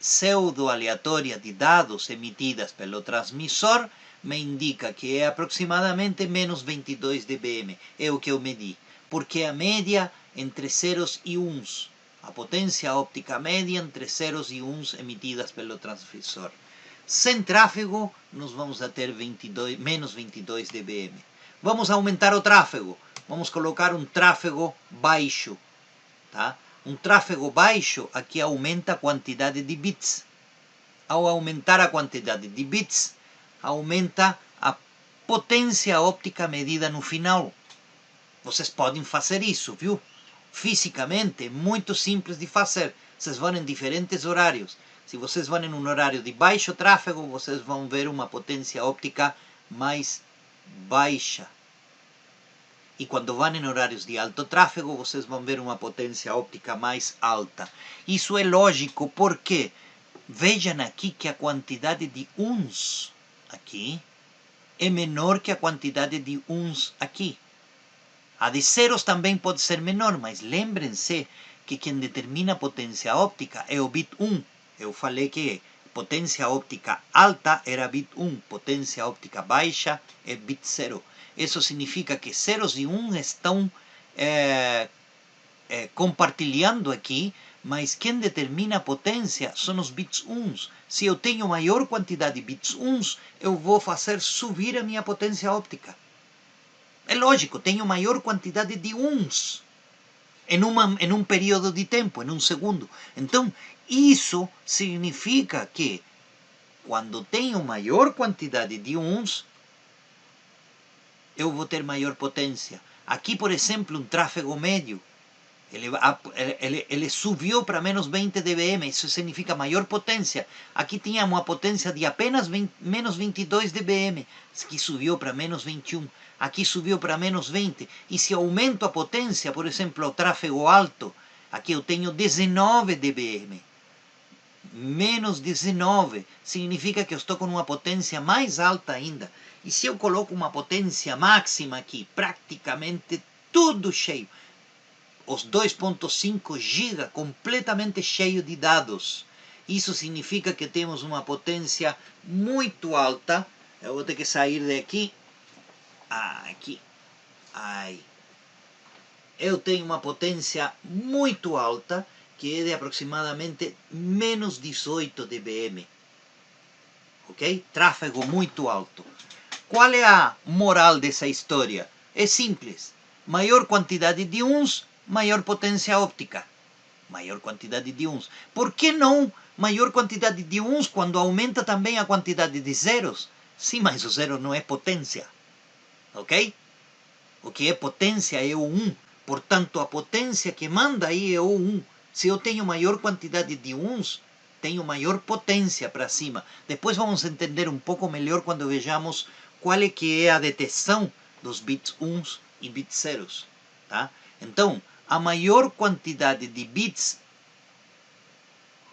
pseudo-aleatória de dados emitidas pelo transmissor me indica que é aproximadamente menos 22 dBm. É o que eu medi. Porque a média entre zeros e uns. A potência óptica média entre zeros e uns emitidas pelo transmissor. Sem tráfego, nós vamos a ter menos 22 dBm. Vamos aumentar o tráfego. Vamos colocar um tráfego baixo. Tá? Um tráfego baixo aqui aumenta a quantidade de bits. Ao aumentar a quantidade de bits, aumenta a potência óptica medida no final. Vocês podem fazer isso, viu? Fisicamente, muito simples de fazer. Vocês vão em diferentes horários. Se vocês vão em um horário de baixo tráfego, vocês vão ver uma potência óptica mais baixa. E quando vão em horários de alto tráfego, vocês vão ver uma potência óptica mais alta. Isso é lógico porque vejam aqui que a quantidade de uns aqui é menor que a quantidade de uns aqui. A de zeros também pode ser menor, mas lembrem-se que quem determina a potência óptica é o bit 1. Eu falei que potência óptica alta era bit 1, potência óptica baixa é bit 0. Isso significa que zeros e 1 estão compartilhando aqui, mas quem determina a potência são os bits 1. Se eu tenho maior quantidade de bits 1, eu vou fazer subir a minha potência óptica. É lógico, tenho maior quantidade de uns em um período de tempo, em um segundo. Então, isso significa que quando tenho maior quantidade de uns, eu vou ter maior potência. Aqui, por exemplo, um tráfego médio, ele subiu para menos 20 dBm, isso significa maior potência. Aqui tinha uma potência de apenas menos 22 dBm, que subiu para menos 21. Aqui subiu para menos 20. E se aumento a potência, por exemplo, o tráfego alto, aqui eu tenho 19 dBm. Menos 19 significa que eu estou com uma potência mais alta ainda. E se eu coloco uma potência máxima aqui, praticamente tudo cheio, os 2.5 GB completamente cheio de dados. Isso significa que temos uma potência muito alta. Eu vou ter que sair daqui. Aqui. Aí. Eu tenho uma potência muito alta, que é de aproximadamente menos 18 dBm. Ok? Tráfego muito alto. Qual é a moral dessa história? É simples. Maior quantidade de uns, maior potência óptica. Maior quantidade de uns. Por que não maior quantidade de uns quando aumenta também a quantidade de zeros? Sim, mas o zero não é potência. Ok? O que é potência é o 1. Portanto, a potência que manda aí é o 1. Se eu tenho maior quantidade de uns, tenho maior potência para cima. Depois vamos entender um pouco melhor quando vejamos qual é que é a detecção dos bits 1 e bits 0. Tá? Então, a maior quantidade de bits,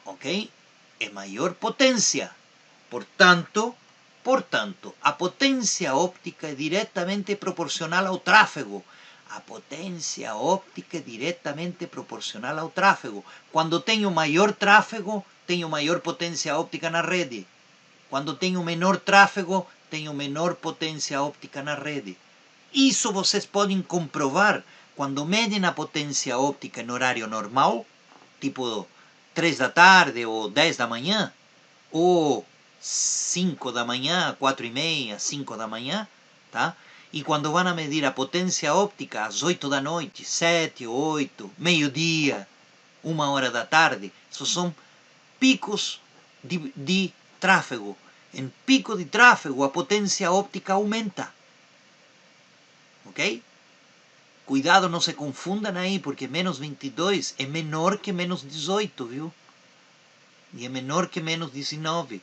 ok, é maior potência. Portanto, a potência óptica é diretamente proporcional ao tráfego. A potência óptica é diretamente proporcional ao tráfego. Quando tenho maior tráfego, tenho maior potência óptica na rede. Quando tenho menor tráfego, tenho menor potência óptica na rede. Isso vocês podem comprovar quando medem a potência óptica em horário normal, tipo 3 da tarde ou 10 da manhã, ou 5 da manhã, 4:30, 5 da manhã, tá? E quando vão a medir a potência óptica às 8 da noite, 7, 8, meio-dia, 1 hora da tarde, isso são picos de tráfego. Em pico de tráfego, a potência óptica aumenta. Ok? Cuidado, não se confundam aí, porque menos 22 é menor que menos 18, viu? E é menor que menos 19.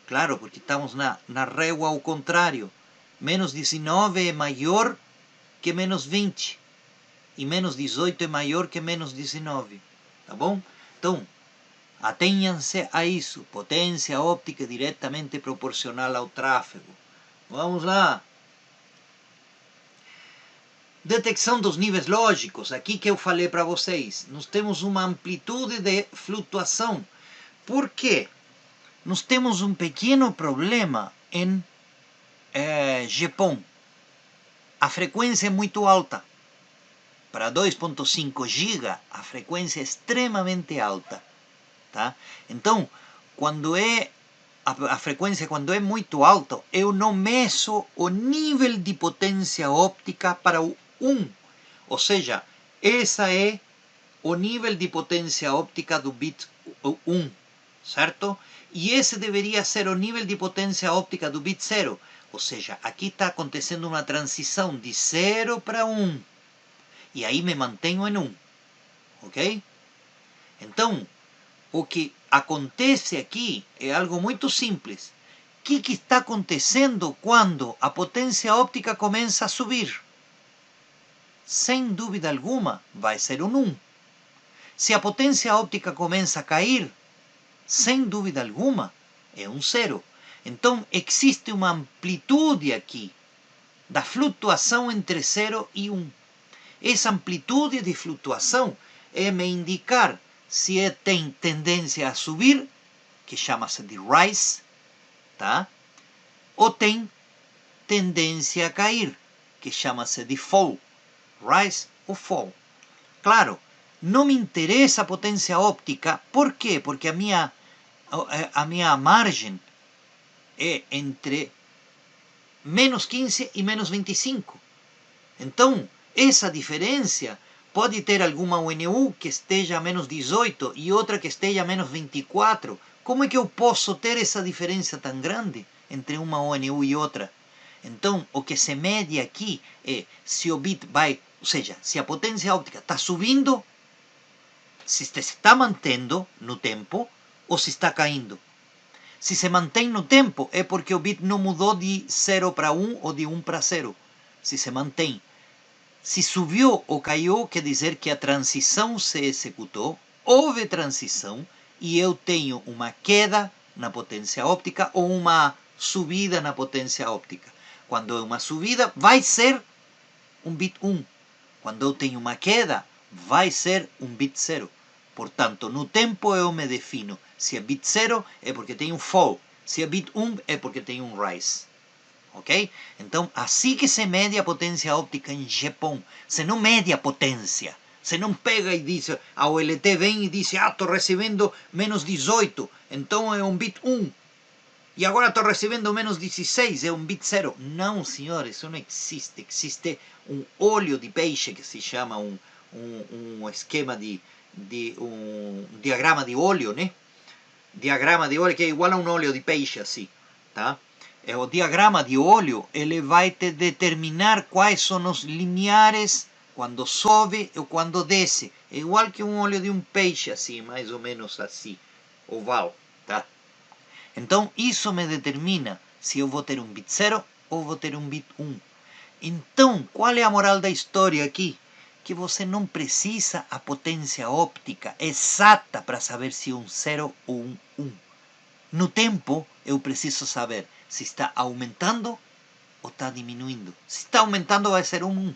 Claro, porque estamos na régua ao contrário. Menos 19 é maior que menos 20. E menos 18 é maior que menos 19. Tá bom? Então, atenham-se a isso. Potência óptica diretamente proporcional ao tráfego. Vamos lá. Detecção dos níveis lógicos. Aqui que eu falei para vocês. Nós temos uma amplitude de flutuação. Por quê? Nós temos um pequeno problema em Japão. A frequência é muito alta. Para 2.5 GB, a frequência é extremamente alta. Tá? Então, quando a frequência quando é muito alta, eu não meço o nível de potência óptica para o 1. Ou seja, essa é o nível de potência óptica do bit 1, certo? E esse deveria ser o nível de potência óptica do bit 0. Ou seja, aqui está acontecendo uma transição de 0 para 1. E aí me mantenho em 1. Ok? Então, o que acontece aqui é algo muito simples. O que está acontecendo quando a potência óptica começa a subir? Sem dúvida alguma, vai ser um 1. Se a potência óptica começa a cair, sem dúvida alguma, é um 0. Então, existe uma amplitude aqui da flutuação entre 0 e 1. Essa amplitude de flutuação é me indicar se tem tendência a subir, que chama-se de rise, tá? Ou tem tendência a cair, que chama-se de fall. Rise ou fall. Claro, não me interessa a potência óptica. Por quê? Porque a minha margem é entre menos 15 e menos 25. Então, essa diferença pode ter alguma ONU que esteja a menos 18 e outra que esteja a menos 24. Como é que eu posso ter essa diferença tão grande entre uma ONU e outra? Então, o que se mede aqui é se o bit vai, ou seja, se a potência óptica está subindo, se está mantendo no tempo ou se está caindo. Se se mantém no tempo, é porque o bit não mudou de 0 para 1 ou de 1 para 0. Se se mantém. Se subiu ou caiu, quer dizer que a transição se executou, houve transição e eu tenho uma queda na potência óptica ou uma subida na potência óptica. Quando é uma subida, vai ser um bit 1. Quando eu tenho uma queda, vai ser um bit 0. Portanto, no tempo eu me defino. Se é bit 0 é porque tem um fall. Se é bit 1 é porque tem um rise. Ok? Então, assim que se mede a potência óptica em Japão. Se não mede a potência. Se não pega e diz, a OLT vem e diz, estou recebendo menos 18, então é um bit 1. E agora estou recebendo menos 16, é um bit 0. Não, senhor, isso não existe. Existe um óleo de peixe que se chama um esquema um diagrama de óleo, né? Diagrama de óleo que é igual a um óleo de peixe, assim, tá? O diagrama de óleo, ele vai te determinar quais são os limiares quando sobe ou quando desce. É igual que um óleo de um peixe, assim, mais ou menos assim, oval, tá? Então, isso me determina se eu vou ter um bit 0 ou vou ter um bit 1. Então, qual é a moral da história aqui? Que você não precisa a potência óptica exata para saber se é um 0 ou um 1. No tempo, eu preciso saber se está aumentando ou está diminuindo. Se está aumentando, vai ser um 1.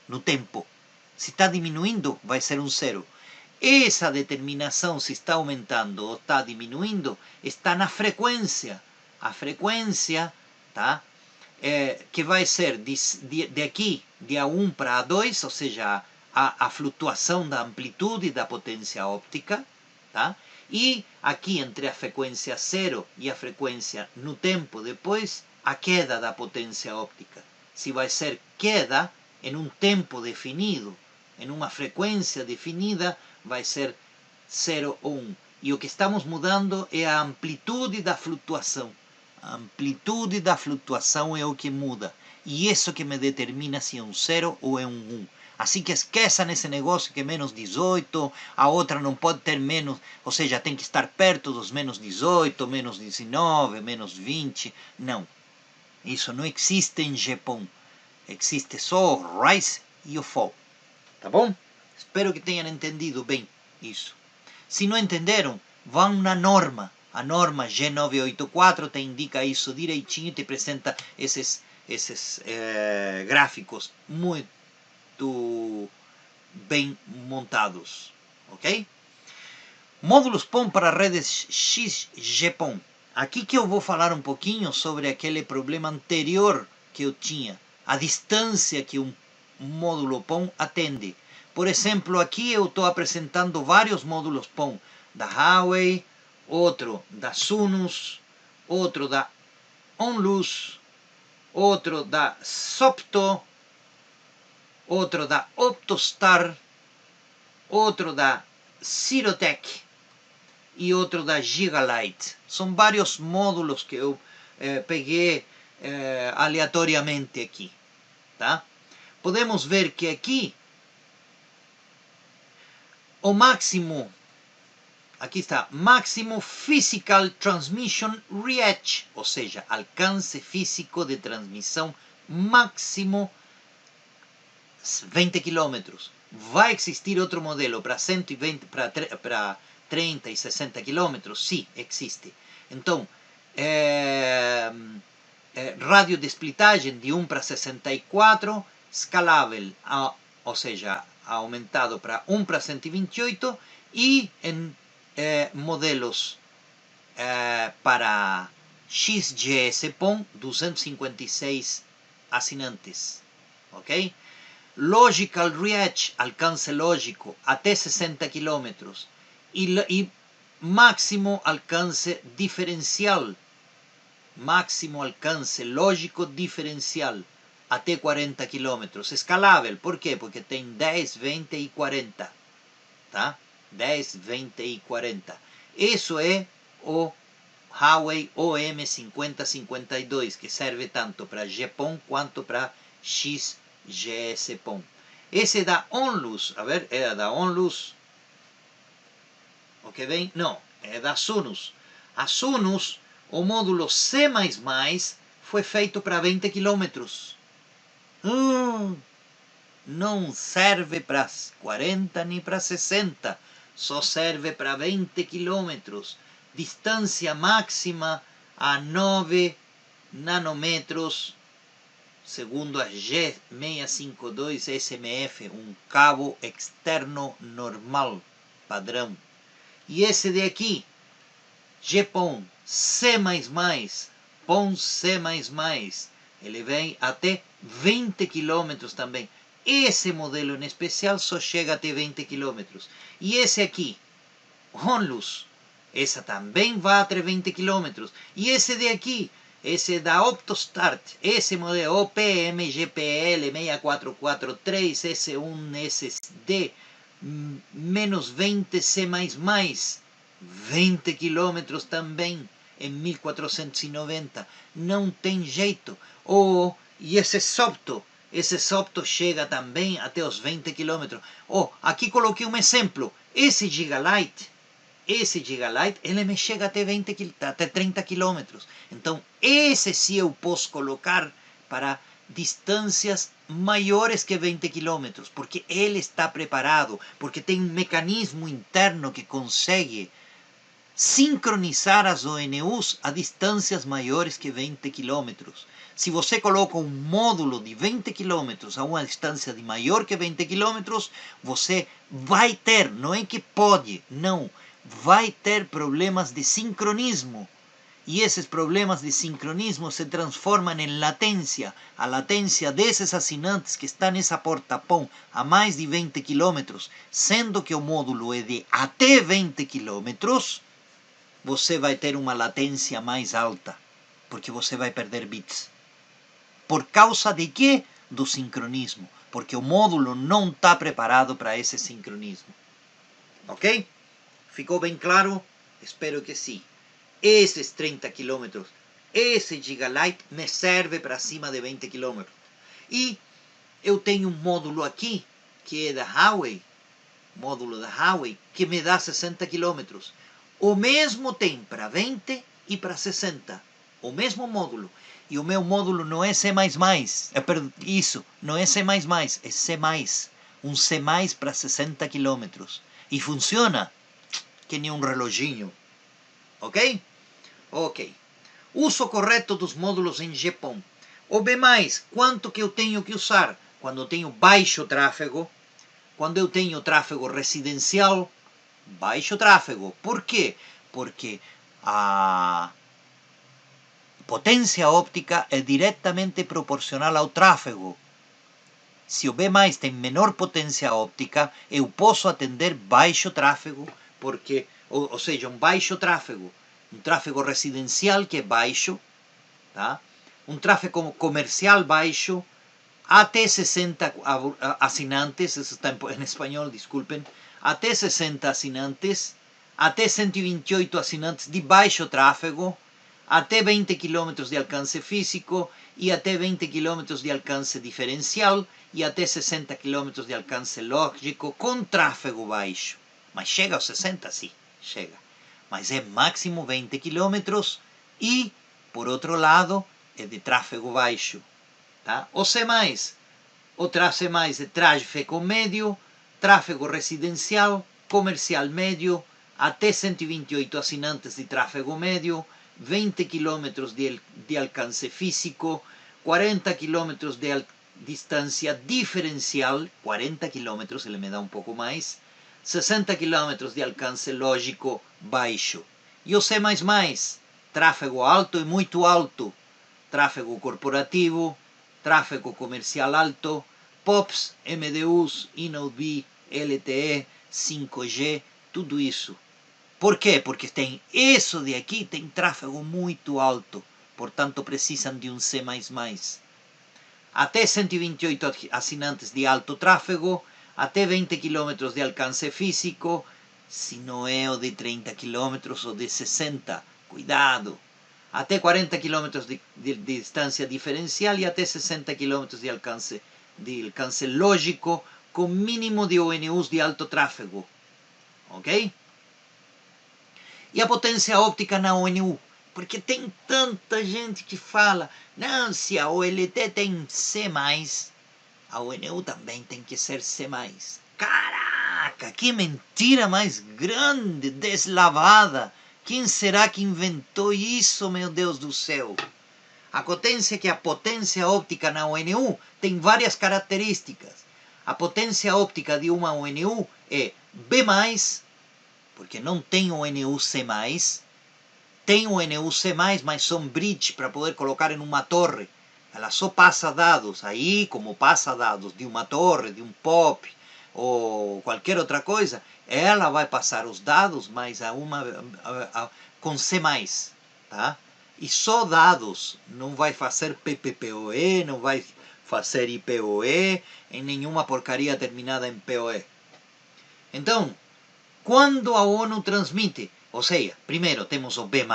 No tempo. Se está diminuindo, vai ser um 0. Essa determinação, se está aumentando ou está diminuindo, está na frequência. A frequência, tá? Que vai ser de aqui, de A1 para A2, ou seja, a flutuação da amplitude da potência óptica, tá? E aqui entre a frequência 0 e a frequência no tempo depois, a queda da potência óptica. Se vai ser queda em um tempo definido, em uma frequência definida, vai ser 0 ou 1. E o que estamos mudando é a amplitude da flutuação. A amplitude da flutuação é o que muda. E isso que me determina se é um 0 ou é um 1. Assim que esqueçam esse negócio que é menos 18, a outra não pode ter menos, ou seja, tem que estar perto dos menos 18, menos 19, menos 20. Não. Isso não existe em Japão. Existe só o rise e o fall. Tá bom? Espero que tenham entendido bem isso. Se não entenderam, vão na norma. A norma G984 te indica isso direitinho e te apresenta esses gráficos muito bem montados. Ok? Módulos PON para redes XGPON. Aqui que eu vou falar um pouquinho sobre aquele problema anterior que eu tinha. A distância que um módulo PON atende. Por exemplo, aqui eu estou apresentando vários módulos PON. Da Huawei, outro da Sunus, outro da Onlus, outro da Sopto, outro da Optostar, outro da Sirotech e outro da Gigalight. São vários módulos que eu peguei aleatoriamente aqui. Tá? Podemos ver que aqui o máximo, aqui está, máximo Physical Transmission Reach, ou seja, alcance físico de transmissão máximo 20 km. Vai existir outro modelo para 120, para 30 e 60 km? Sim, existe. Então, rádio de splitagem de 1 para 64, escalável, ou seja, aumentado para 1 para 128 e em modelos para XGS-PON 256 assinantes. Ok? Logical Reach, alcance lógico, até 60 km. E máximo alcance diferencial, máximo alcance lógico diferencial, até 40 km. Escalável, por quê? Porque tem 10, 20 e 40. Tá? 10, 20 e 40. Isso é o Huawei OM5052, que serve tanto para GPON quanto para XGS-PON. Esse é da Onlus, a ver, é da Onlus. Ok, bem? Não, é da Sunus. A Sunus, o módulo C++ foi feito para 20 km. Não serve para 40 nem para 60. Só serve para 20 km. Distância máxima a 9 nanômetros, segundo a G652 SMF, um cabo externo normal, padrão. E esse de aqui, GPON C++, PON C++, ele vem até 20 km também. Esse modelo em especial só chega até 20 km. E esse aqui, Onlus, essa também vai até 20 km. E esse de aqui, esse da Optostart, esse modelo OPM-GPL 6443 S1SD -20 C++, 20 km também, em 1490. Não tem jeito. E esse Sopto chega também até os 20 km. Aqui coloquei um exemplo. Esse Gigalight, ele me chega até 30 km. Então, esse sim eu posso colocar para distâncias maiores que 20 km, porque ele está preparado, porque tem um mecanismo interno que consegue sincronizar as ONUs a distâncias maiores que 20 km. Se você coloca um módulo de 20 km a uma distância de maior que 20 km, você vai ter, não é que pode, não, vai ter problemas de sincronismo. E esses problemas de sincronismo se transformam em latência. A latência desses assinantes que estão nessa porta PON a mais de 20 km, sendo que o módulo é de até 20 km, você vai ter uma latência mais alta, porque você vai perder bits. Por causa de quê? Do sincronismo, porque o módulo não está preparado para esse sincronismo. Ok? Ficou bem claro? Espero que sim. Esses 30 km, esse Gigalight me serve para cima de 20 km. E eu tenho um módulo aqui, que é da Huawei, módulo da Huawei, que me dá 60 km. O mesmo tem para 20 e para 60. O mesmo módulo. E o meu módulo não é C++. Isso, não é C++, é C+. Um C++ para 60 km. E funciona que nem um reloginho. Ok? Ok. Uso correto dos módulos em GPON. O B+, quanto que eu tenho que usar? Quando eu tenho baixo tráfego, quando eu tenho tráfego residencial, baixo tráfego. Por quê? Porque a potência óptica é diretamente proporcional ao tráfego. Se o B+ tem menor potência óptica, eu posso atender baixo tráfego, porque, ou seja, um baixo tráfego, um tráfego residencial que é baixo, tá? Um tráfego comercial baixo, até 60 assinantes, isso está em espanhol, desculpem, até 60 assinantes, até 128 assinantes de baixo tráfego, até 20 km de alcance físico e até 20 km de alcance diferencial e até 60 km de alcance lógico com tráfego baixo. Mas chega aos 60, sim, chega. Mas é máximo 20 km e, por outro lado, é de tráfego baixo. Tá? O C+, o C+, é tráfego médio, tráfego residencial, comercial médio, até 128 assinantes de tráfego médio, 20 km de alcance físico, 40 km de distância diferencial, 40 km, ele me dá um pouco mais, 60 km de alcance lógico baixo. E o C++, tráfego alto e muito alto, tráfego corporativo, tráfego comercial alto, POPs, MDUs, InnodeB, LTE, 5G, tudo isso. Por quê? Porque tem isso de aqui, tem tráfego muito alto, portanto precisam de um C++. Até 128 assinantes de alto tráfego, até 20 km de alcance físico, se não é o de 30 km ou de 60, cuidado. Até 40 km de distância diferencial e até 60 km de alcance lógico, com mínimo de ONUs de alto tráfego. Ok? E a potência óptica na ONU? Porque tem tanta gente que fala, não, se a OLT tem C+, a ONU também tem que ser C+. Caraca, que mentira mais grande, deslavada. Quem será que inventou isso, meu Deus do céu? Acontece que a potência óptica na ONU tem várias características. A potência óptica de uma ONU é B+, porque não tem ONU-C+, tem ONU-C+, mas são bridge para poder colocar em uma torre. Ela só passa dados. Aí, como passa dados de uma torre, de um POP ou qualquer outra coisa, ela vai passar os dados, mas com C+, tá? E só dados, não vai fazer PPPoE, não vai fazer IPoE, em nenhuma porcaria terminada em PoE. Então, quando a ONU transmite, ou seja, primeiro temos o B+,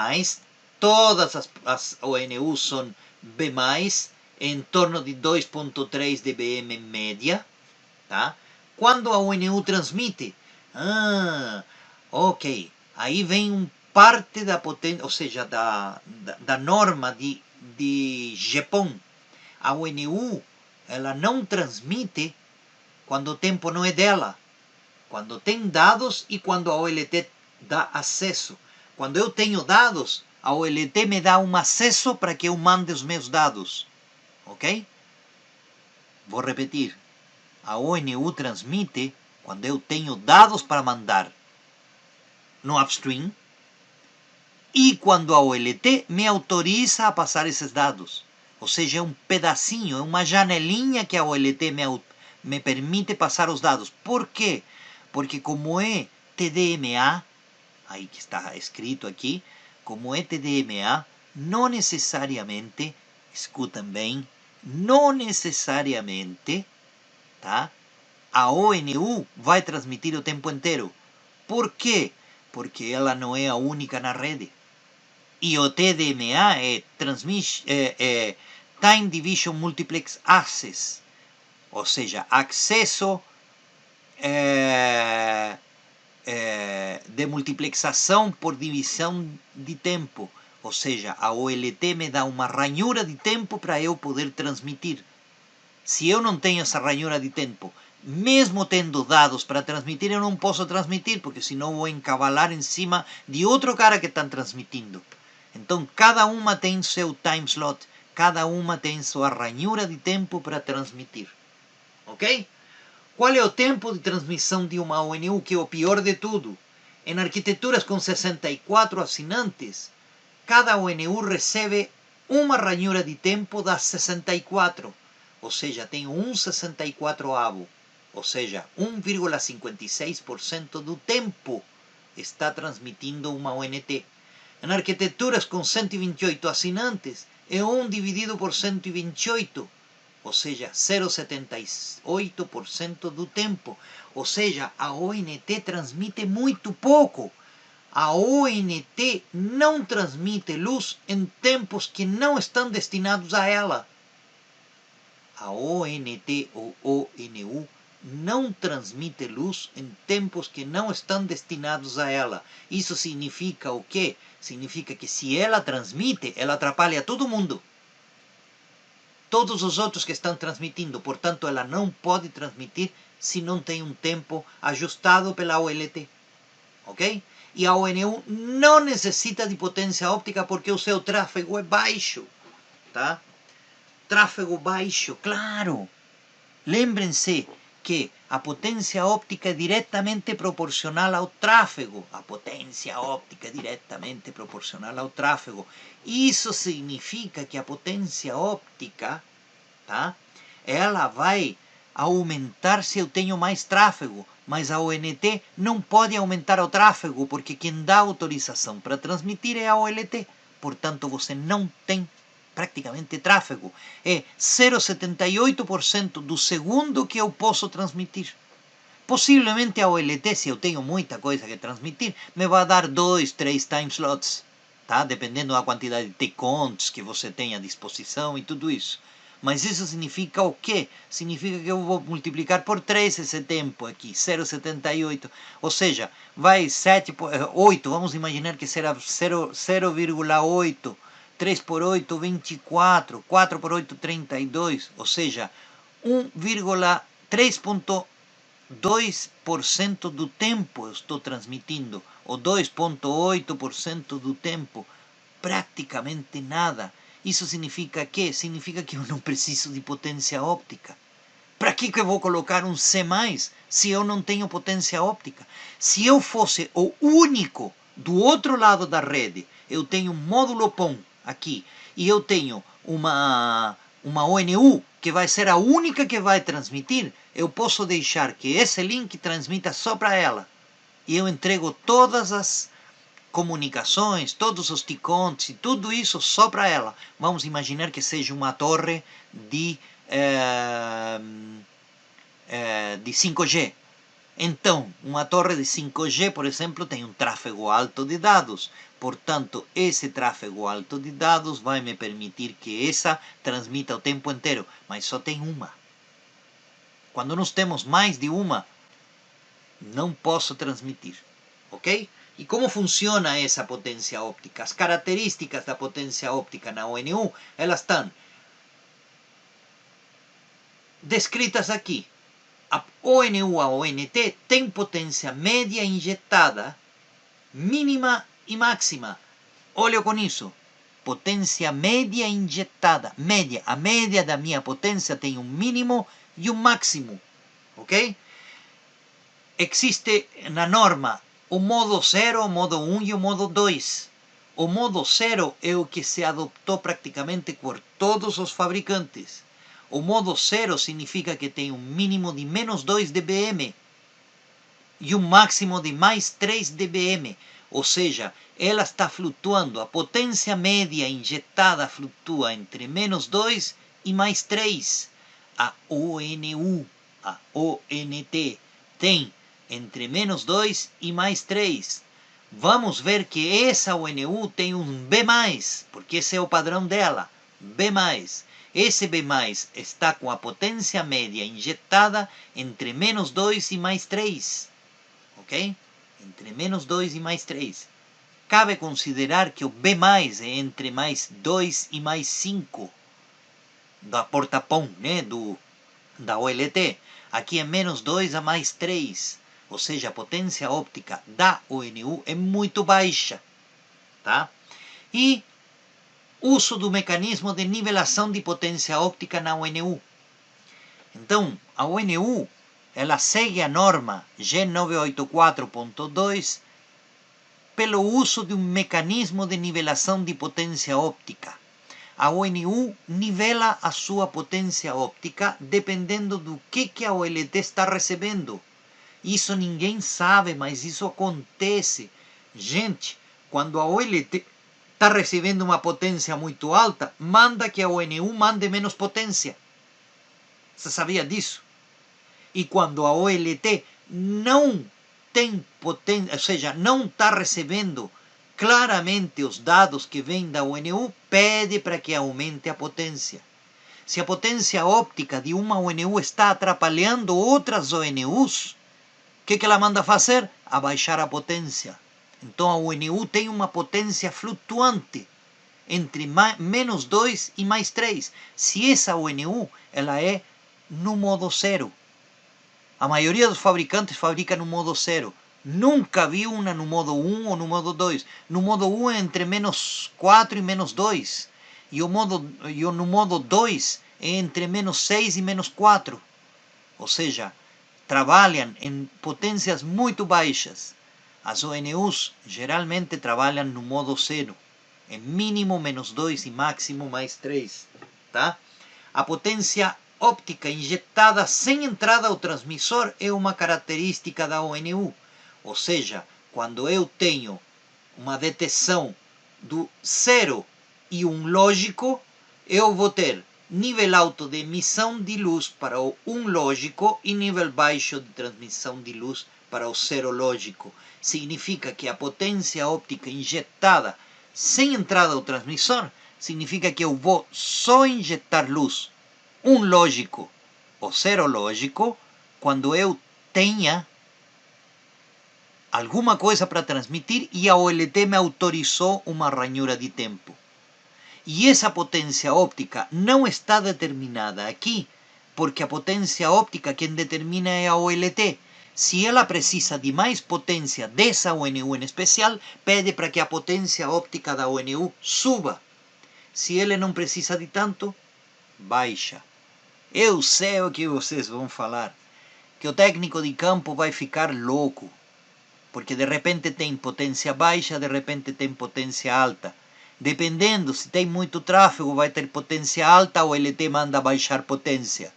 todas as ONUs são B+, em torno de 2.3 dBm média, tá? Quando a ONU transmite, ok, aí vem parte da potência, ou seja, da norma de GPON. A ONU, ela não transmite quando o tempo não é dela, quando tem dados e quando a OLT dá acesso. Quando eu tenho dados, a OLT me dá um acesso para que eu mande os meus dados. Ok? Vou repetir. A ONU transmite quando eu tenho dados para mandar no upstream e quando a OLT me autoriza a passar esses dados. Ou seja, é um pedacinho, é uma janelinha que a OLT me permite passar os dados. Por quê? Porque como é TDMA, aí que está escrito aqui, como é TDMA, não necessariamente, escutem bem, não necessariamente, tá? A ONU vai transmitir o tempo inteiro. Por quê? Porque ela não é a única na rede. E o TDMA é Time Division Multiplex Access, ou seja, acesso de multiplexação por divisão de tempo. Ou seja, a OLT me dá uma ranhura de tempo para eu poder transmitir. Se eu não tenho essa ranhura de tempo, mesmo tendo dados para transmitir, eu não posso transmitir, porque senão vou encavalar em cima de outro cara que está transmitindo. Então, cada uma tem seu time slot, cada uma tem sua ranhura de tempo para transmitir. Ok? Qual é o tempo de transmissão de uma ONU, que é o pior de tudo? Em arquiteturas com 64 assinantes, cada ONU recebe uma ranhura de tempo das 64, ou seja, tem um 64avo, ou seja, 1,56% do tempo está transmitindo uma ONT. Em arquiteturas com 128 assinantes, é 1 dividido por 128, ou seja, 0,78% do tempo. Ou seja, a ONT transmite muito pouco. A ONT não transmite luz em tempos que não estão destinados a ela. A ONT ou ONU não transmite luz em tempos que não estão destinados a ela. Isso significa o quê? Significa que se ela transmite, ela atrapalha todo mundo. Todos os outros que estão transmitindo. Portanto, ela não pode transmitir se não tem um tempo ajustado pela OLT. Ok? E a ONU não necessita de potência óptica porque o seu tráfego é baixo. Tá? Tráfego baixo, claro. Lembrem-se que a potência óptica é diretamente proporcional ao tráfego. A potência óptica é diretamente proporcional ao tráfego. Isso significa que a potência óptica, tá? Ela vai aumentar se eu tenho mais tráfego, mas a ONT não pode aumentar o tráfego, porque quem dá autorização para transmitir é a OLT. Portanto, você não tem praticamente tráfego. É 0,78% do segundo que eu posso transmitir. Possivelmente a OLT, se eu tenho muita coisa que transmitir, me vai dar 2, 3 time slots, tá? Dependendo da quantidade de T-conts que você tem à disposição e tudo isso. Mas isso significa o quê? Significa que eu vou multiplicar por 3 esse tempo aqui, 0,78. Ou seja, vai 8, vamos imaginar que será 0,8. 3 por 8, 24. 4 por 8, 32. Ou seja, 3,2% do tempo eu estou transmitindo, ou 2,8% do tempo, praticamente nada. Isso significa que? Significa que eu não preciso de potência óptica. Para que eu vou colocar um C+, se eu não tenho potência óptica? Se eu fosse o único do outro lado da rede, eu tenho um módulo PON aqui, e eu tenho uma ONU, que vai ser a única que vai transmitir, eu posso deixar que esse link transmita só para ela. E eu entrego todas as comunicações, todos os T-conts e tudo isso só para ela. Vamos imaginar que seja uma torre de 5G. Então, uma torre de 5G, por exemplo, tem um tráfego alto de dados. Portanto, esse tráfego alto de dados vai me permitir que essa transmita o tempo inteiro. Mas só tem uma. Quando nós temos mais de uma, não posso transmitir. Ok? E como funciona essa potência óptica? As características da potência óptica na ONU, elas estão descritas aqui. A ONU, a ONT, tem potência média injetada, mínima e máxima. Olha com isso. Potência média injetada. Média. A média da minha potência tem um mínimo e um máximo. Ok? Existe na norma o modo 0, o modo 1 e o modo 2. O modo 0 é o que se adoptou praticamente por todos os fabricantes. O modo 0 significa que tem um mínimo de menos 2 dBm e um máximo de mais 3 dBm. Ou seja, ela está flutuando. A potência média injetada flutua entre menos 2 e mais 3. A ONU, a ONT, tem entre menos 2 e mais 3. Vamos ver que essa ONU tem um B+, porque esse é o padrão dela. B+. Esse B+, está com a potência média injetada entre menos 2 e mais 3. Ok? Entre menos 2 e mais 3. Cabe considerar que o B+, é entre mais 2 e mais 5. Da porta PON, né? Da OLT. Aqui é menos 2 a mais 3. Ou seja, a potência óptica da ONU é muito baixa. Tá? E uso do mecanismo de nivelação de potência óptica na ONU. Então, a ONU ela segue a norma G984.2 pelo uso de um mecanismo de nivelação de potência óptica. A ONU nivela a sua potência óptica dependendo do que a OLT está recebendo. Isso ninguém sabe, mas isso acontece. Gente, quando a OLT está recebendo uma potência muito alta, manda que a ONU mande menos potência. Você sabia disso? E quando a OLT não tem potência, ou seja, não está recebendo claramente os dados que vêm da ONU, pede para que aumente a potência. Se a potência óptica de uma ONU está atrapalhando outras ONUs, o que ela manda fazer? Abaixar a potência. Então a ONU tem uma potência flutuante entre menos 2 e mais 3. Se essa ONU ela é no modo zero. A maioria dos fabricantes fabrica no modo zero. Nunca vi uma no modo 1 ou no modo 2. No modo 1 é entre menos 4 e menos 2. E no modo 2 é entre menos 6 e menos 4. Ou seja, trabalham em potências muito baixas. As ONUs geralmente trabalham no modo zero. É mínimo menos 2 e máximo mais 3. Tá? A potência óptica injetada sem entrada ao transmissor é uma característica da ONU. Ou seja, quando eu tenho uma detecção do zero e um lógico, eu vou ter nível alto de emissão de luz para o 1 lógico e nível baixo de transmissão de luz para o 0 lógico. Significa que a potência óptica injetada sem entrada ao transmissor significa que eu vou só injetar luz 1 lógico ou 0 lógico quando eu tenha alguma coisa para transmitir e a OLT me autorizou uma ranhura de tempo. E essa potência óptica não está determinada aqui, porque a potência óptica quem determina é a OLT. Se ela precisa de mais potência dessa ONU em especial, pede para que a potência óptica da ONU suba. Se ele não precisa de tanto, baixa. Eu sei o que vocês vão falar, que o técnico de campo vai ficar louco, porque de repente tem potência baixa, de repente tem potência alta. Dependendo, se tem muito tráfego, vai ter potência alta ou ele te manda baixar potência.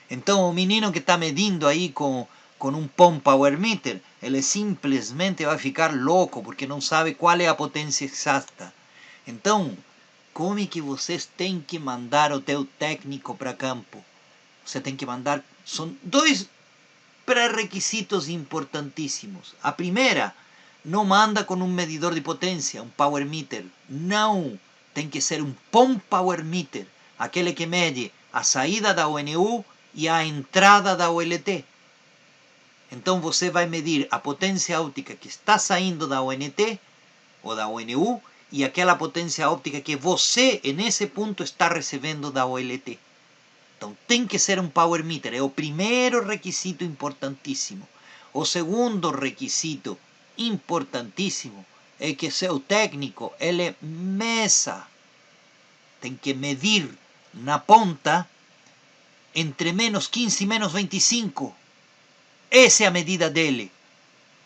Então o menino que está medindo aí com um pump power meter, ele simplesmente vai ficar louco, porque não sabe qual é a potência exata. Então, como é que vocês têm que mandar o teu técnico para campo? Você tem que mandar, são 2 pré-requisitos importantíssimos. A primeira, não manda com um medidor de potência, um power meter. Não, tem que ser um pump power meter, aquele que mede a saída da ONU e a entrada da OLT. Então você vai medir a potência óptica que está saindo da ONT ou da ONU e aquela potência óptica que você, nesse ponto, está recebendo da OLT. Então tem que ser um power meter, é o primeiro requisito importantíssimo. O segundo requisito importantíssimo é que seu técnico ele meça, tem que medir na ponta entre menos 15 e menos 25. Essa é a medida dele.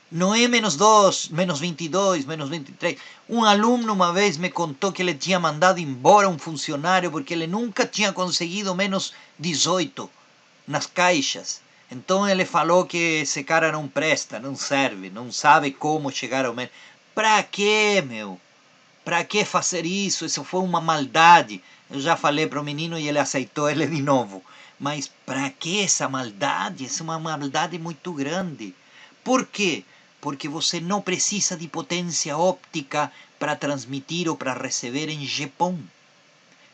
Não é menos 2, menos 22, menos 23. Um aluno uma vez me contou que ele tinha mandado embora um funcionário porque ele nunca tinha conseguido menos 18 nas caixas. Então ele falou que esse cara não presta, não serve, não sabe como chegar ao menos. Pra quê, meu? Pra que fazer isso? Isso foi uma maldade. Eu já falei para o menino e ele aceitou ele de novo. Mas pra que essa maldade? Essa é uma maldade muito grande. Por quê? Porque você não precisa de potência óptica para transmitir ou para receber em GPON.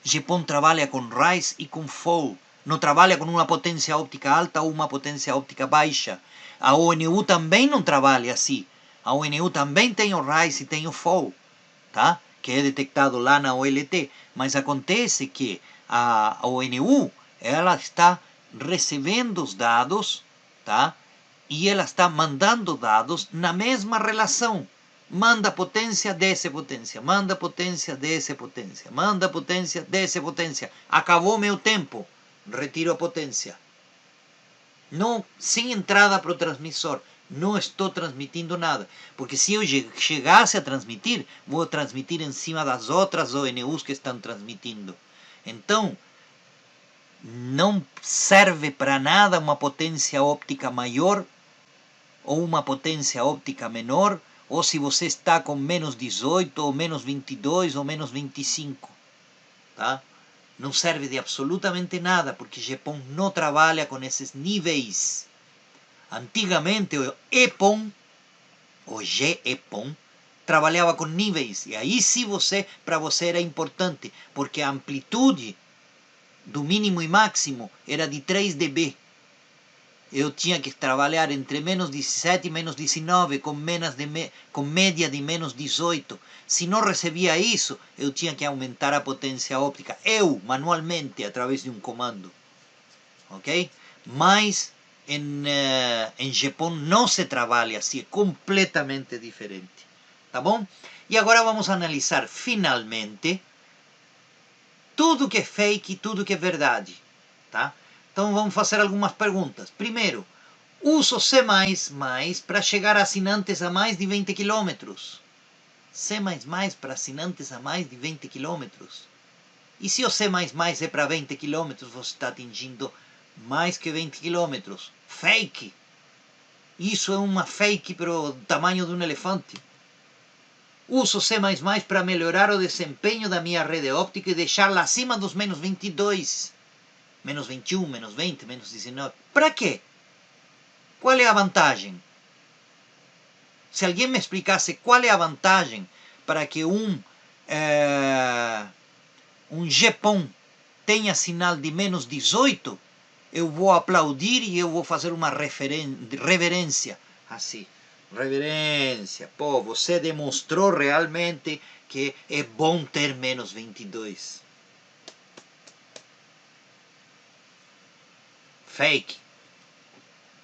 GPON trabalha com rise e com fall. Não trabalha com uma potência óptica alta ou uma potência óptica baixa. A ONU também não trabalha assim. A ONU também tem o rise e tem o fall, tá? Que é detectado lá na OLT. Mas acontece que a ONU ela está recebendo os dados, tá? E ela está mandando dados na mesma relação. Manda potência, desce potência. Manda potência, desce potência. Manda potência, desce potência. Acabou meu tempo. Retiro a potência. Não, sem entrada para o transmissor. não estou transmitindo nada. Porque se eu chegasse a transmitir, vou transmitir em cima das outras ONUs que estão transmitindo. Então, não serve para nada uma potência óptica maior ou uma potência óptica menor, ou se você está com menos 18, ou menos 22, ou menos 25. Tá? Não serve de absolutamente nada, porque GPON não trabalha com esses níveis. Antigamente o EPON, o GEPON, trabalhava com níveis. E aí sim para você era importante, porque a amplitude do mínimo e máximo era de 3 dB. Eu tinha que trabalhar entre menos 17 e menos 19, com média de menos 18. Se não recebia isso, eu tinha que aumentar a potência óptica, manualmente, através de um comando. Ok? Mas em GPON não se trabalha assim, é completamente diferente. Tá bom? E agora vamos analisar, finalmente, tudo que é fake e tudo que é verdade. Tá? Então vamos fazer algumas perguntas. Primeiro, uso C++ para chegar a assinantes a mais de 20 km. C++ para assinantes a mais de 20 km. E se o C++ é para 20 km, você está atingindo mais que 20 km. Fake. Isso é uma fake para o tamanho de um elefante. Uso C++ para melhorar o desempenho da minha rede óptica e deixá-la acima dos menos 22. Menos 21, menos 20, menos 19. Para quê? Qual é a vantagem? Se alguém me explicasse qual é a vantagem para que um GPON tenha sinal de menos 18, eu vou aplaudir e eu vou fazer uma reverência. Assim, reverência. Pô, você demonstrou realmente que é bom ter menos 22. Fake.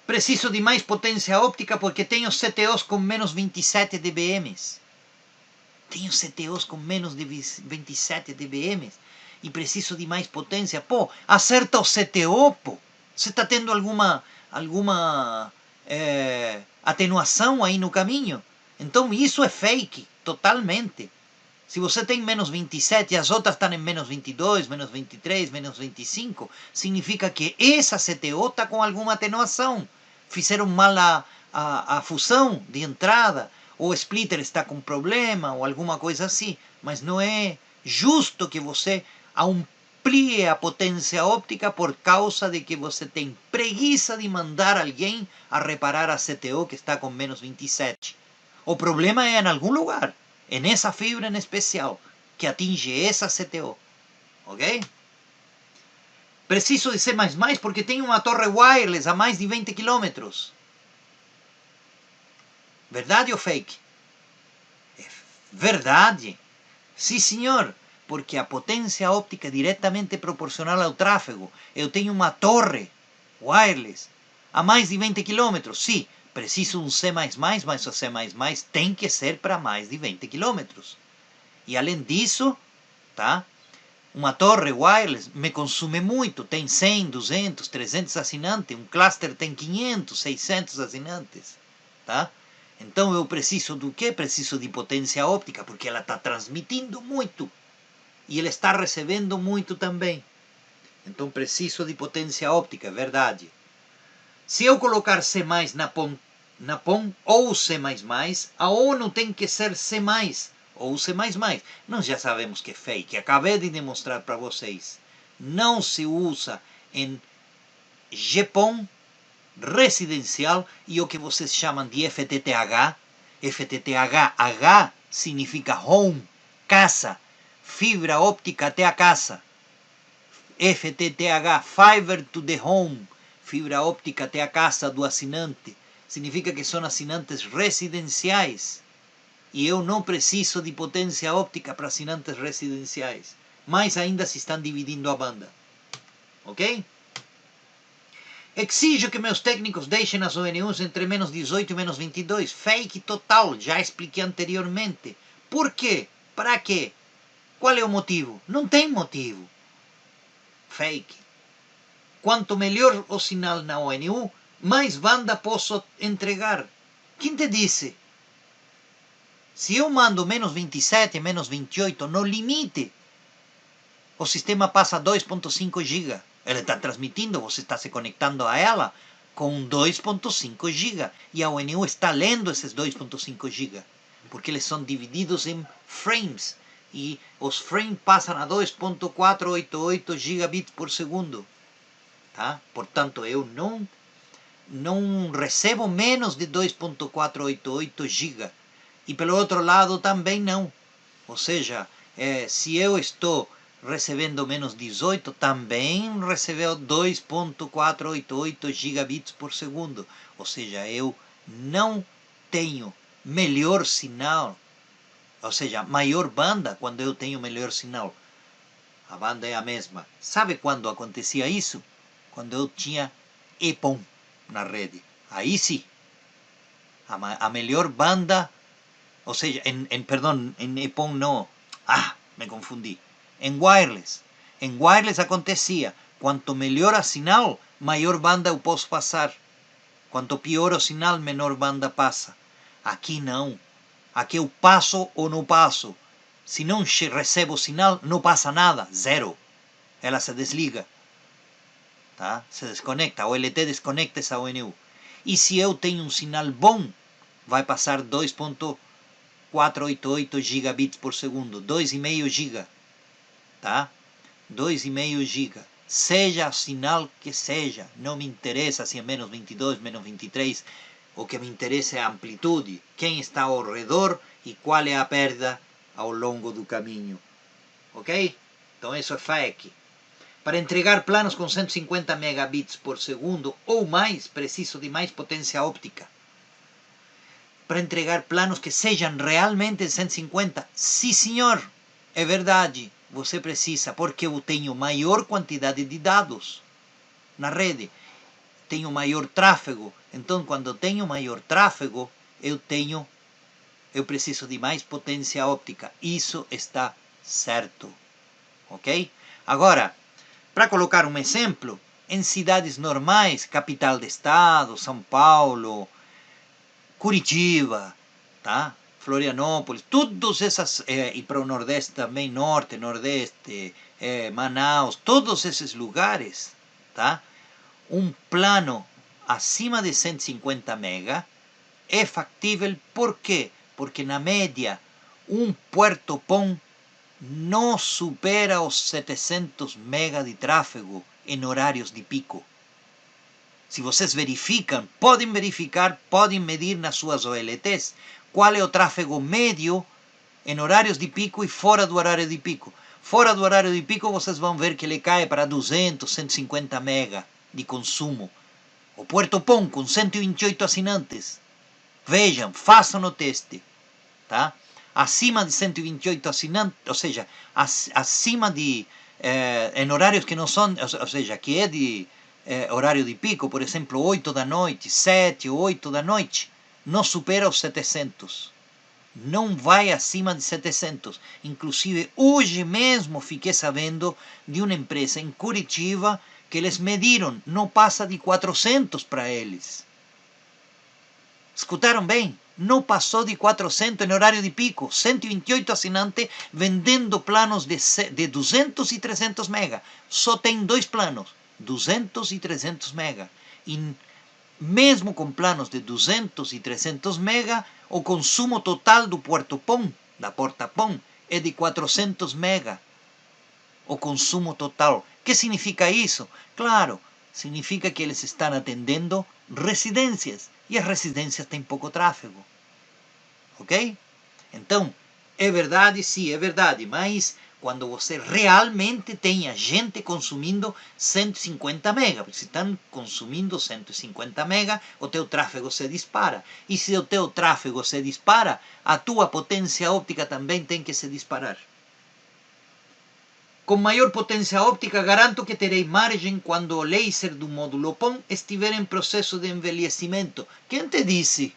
Preciso de mais potência óptica porque tenho CTOs com menos 27 dBm. Tenho CTOs com menos de 27 dBm e preciso de mais potência. Pô, acerta o CTO, pô. Você está tendo alguma atenuação aí no caminho? Então isso é fake, totalmente. Se você tem menos 27 e as outras estão em menos 22, menos 23, menos 25, significa que essa CTO está com alguma atenuação. Fizeram mal a fusão de entrada, ou o splitter está com problema, ou alguma coisa assim. Mas não é justo que você amplie a potência óptica por causa de que você tem preguiça de mandar alguém a reparar a CTO que está com menos 27. O problema é em algum lugar, nessa fibra em especial, que atinge essa CTO. Ok? Preciso de C++ porque tenho uma torre wireless a mais de 20 km. Verdade ou fake? É verdade. Sim, senhor. Porque a potência óptica é diretamente proporcional ao tráfego. Eu tenho uma torre wireless a mais de 20 km. Sim, preciso um C++, mas o C++ tem que ser para mais de 20 km. E além disso, tá? Uma torre wireless me consome muito. Tem 100, 200, 300 assinantes. Um cluster tem 500, 600 assinantes. Tá? Então eu preciso do quê? Preciso de potência óptica, porque ela está transmitindo muito. E ele está recebendo muito também. Então preciso de potência óptica, é verdade. Se eu colocar C++ na PON ou C++, a ONU tem que ser C++ ou C++. Nós já sabemos que é fake. Acabei de demonstrar para vocês. Não se usa em GPON residencial e o que vocês chamam de FTTH. FTTH, H significa home, casa, fibra óptica até a casa. FTTH, Fiber to the Home, fibra óptica até a casa do assinante. Significa que são assinantes residenciais. E eu não preciso de potência óptica para assinantes residenciais. Mas ainda se estão dividindo a banda. Ok? Exijo que meus técnicos deixem as ONUs entre menos 18 e menos 22. Fake total, já expliquei anteriormente. Por quê? Para quê? Qual é o motivo? Não tem motivo. Fake. Quanto melhor o sinal na ONU, mais banda posso entregar. Quem te disse? Se eu mando menos 27, menos 28, no limite, o sistema passa a 2.5 GB. Ele está transmitindo, você está se conectando a ela com 2.5 GB. E a ONU está lendo esses 2.5 GB. Porque eles são divididos em frames. E os frames passam a 2.488 gigabits por segundo. Tá? Portanto, eu não recebo menos de 2.488 GB. E pelo outro lado também não. Ou seja, se eu estou recebendo menos 18, também recebeu 2.488 gigabits por segundo. Ou seja, eu não tenho melhor sinal, ou seja, maior banda quando eu tenho melhor sinal. A banda é a mesma. Sabe quando acontecia isso? Quando eu tinha EPON na rede. Aí sim, a melhor banda, ou seja, perdão, em EPON não. Me confundi. Em wireless. Em wireless acontecia, quanto melhor a sinal, maior banda eu posso passar. Quanto pior o sinal, menor banda passa. Aqui não. Aqui eu passo ou não passo. Se não recebo sinal, não passa nada. Zero. Ela se desliga. Tá? Se desconecta. A OLT desconecta essa ONU. E se eu tenho um sinal bom, vai passar 2.488 gigabits por segundo. 2,5 giga. Tá? 2,5 giga. Seja o sinal que seja. Não me interessa se é menos 22, menos 23. O que me interessa é a amplitude. Quem está ao redor e qual é a perda ao longo do caminho. Ok? Então isso é FAEC. Para entregar planos com 150 megabits por segundo ou mais, preciso de mais potência óptica. Para entregar planos que sejam realmente 150, sim senhor, é verdade, você precisa, porque eu tenho maior quantidade de dados na rede, tenho maior tráfego, então quando tenho maior tráfego, eu preciso de mais potência óptica, isso está certo, ok? Agora, para colocar um exemplo, em cidades normais, capital de estado, São Paulo, Curitiba, tá? Florianópolis, todas essas, e para o Nordeste também, Norte, Nordeste, Manaus, todos esses lugares, tá? Um plano acima de 150 mega é factível, por quê? Porque na média, um Puerto PON não supera os 700 mega de tráfego em horários de pico. Se vocês verificam, podem verificar, podem medir nas suas OLTs qual é o tráfego médio em horários de pico e fora do horário de pico. Fora do horário de pico, vocês vão ver que ele cai para 200, 150 mega de consumo. O Puerto PON com 128 assinantes. Vejam, façam o teste. Tá? Acima de 128 assinantes, ou seja, acima de, em horários que não são, ou seja, que é de horário de pico, por exemplo, 8 da noite, 7 ou 8 da noite, não supera os 700. Não vai acima de 700. Inclusive, hoje mesmo fiquei sabendo de uma empresa em Curitiba que eles mediram, não passa de 400 para eles. Escutaram bem? Não passou de 400 em horário de pico. 128 assinantes vendendo planos de 200 e 300 mega. Só tem dois planos, 200 e 300 mega. E mesmo com planos de 200 e 300 mega, o consumo total do Puerto PON, da porta PON, é de 400 mega. O consumo total. O que significa isso? Claro, significa que eles estão atendendo residências. E as residências têm pouco tráfego. Ok? Então, é verdade, sim, é verdade. Mas quando você realmente tenha gente consumindo 150 mega. Porque se estão consumindo 150 mega, o teu tráfego se dispara. E se o teu tráfego se dispara, a tua potência óptica também tem que se disparar. Com maior potência óptica, garanto que terei margem quando o laser do módulo PON estiver em processo de envelhecimento. Quem te disse?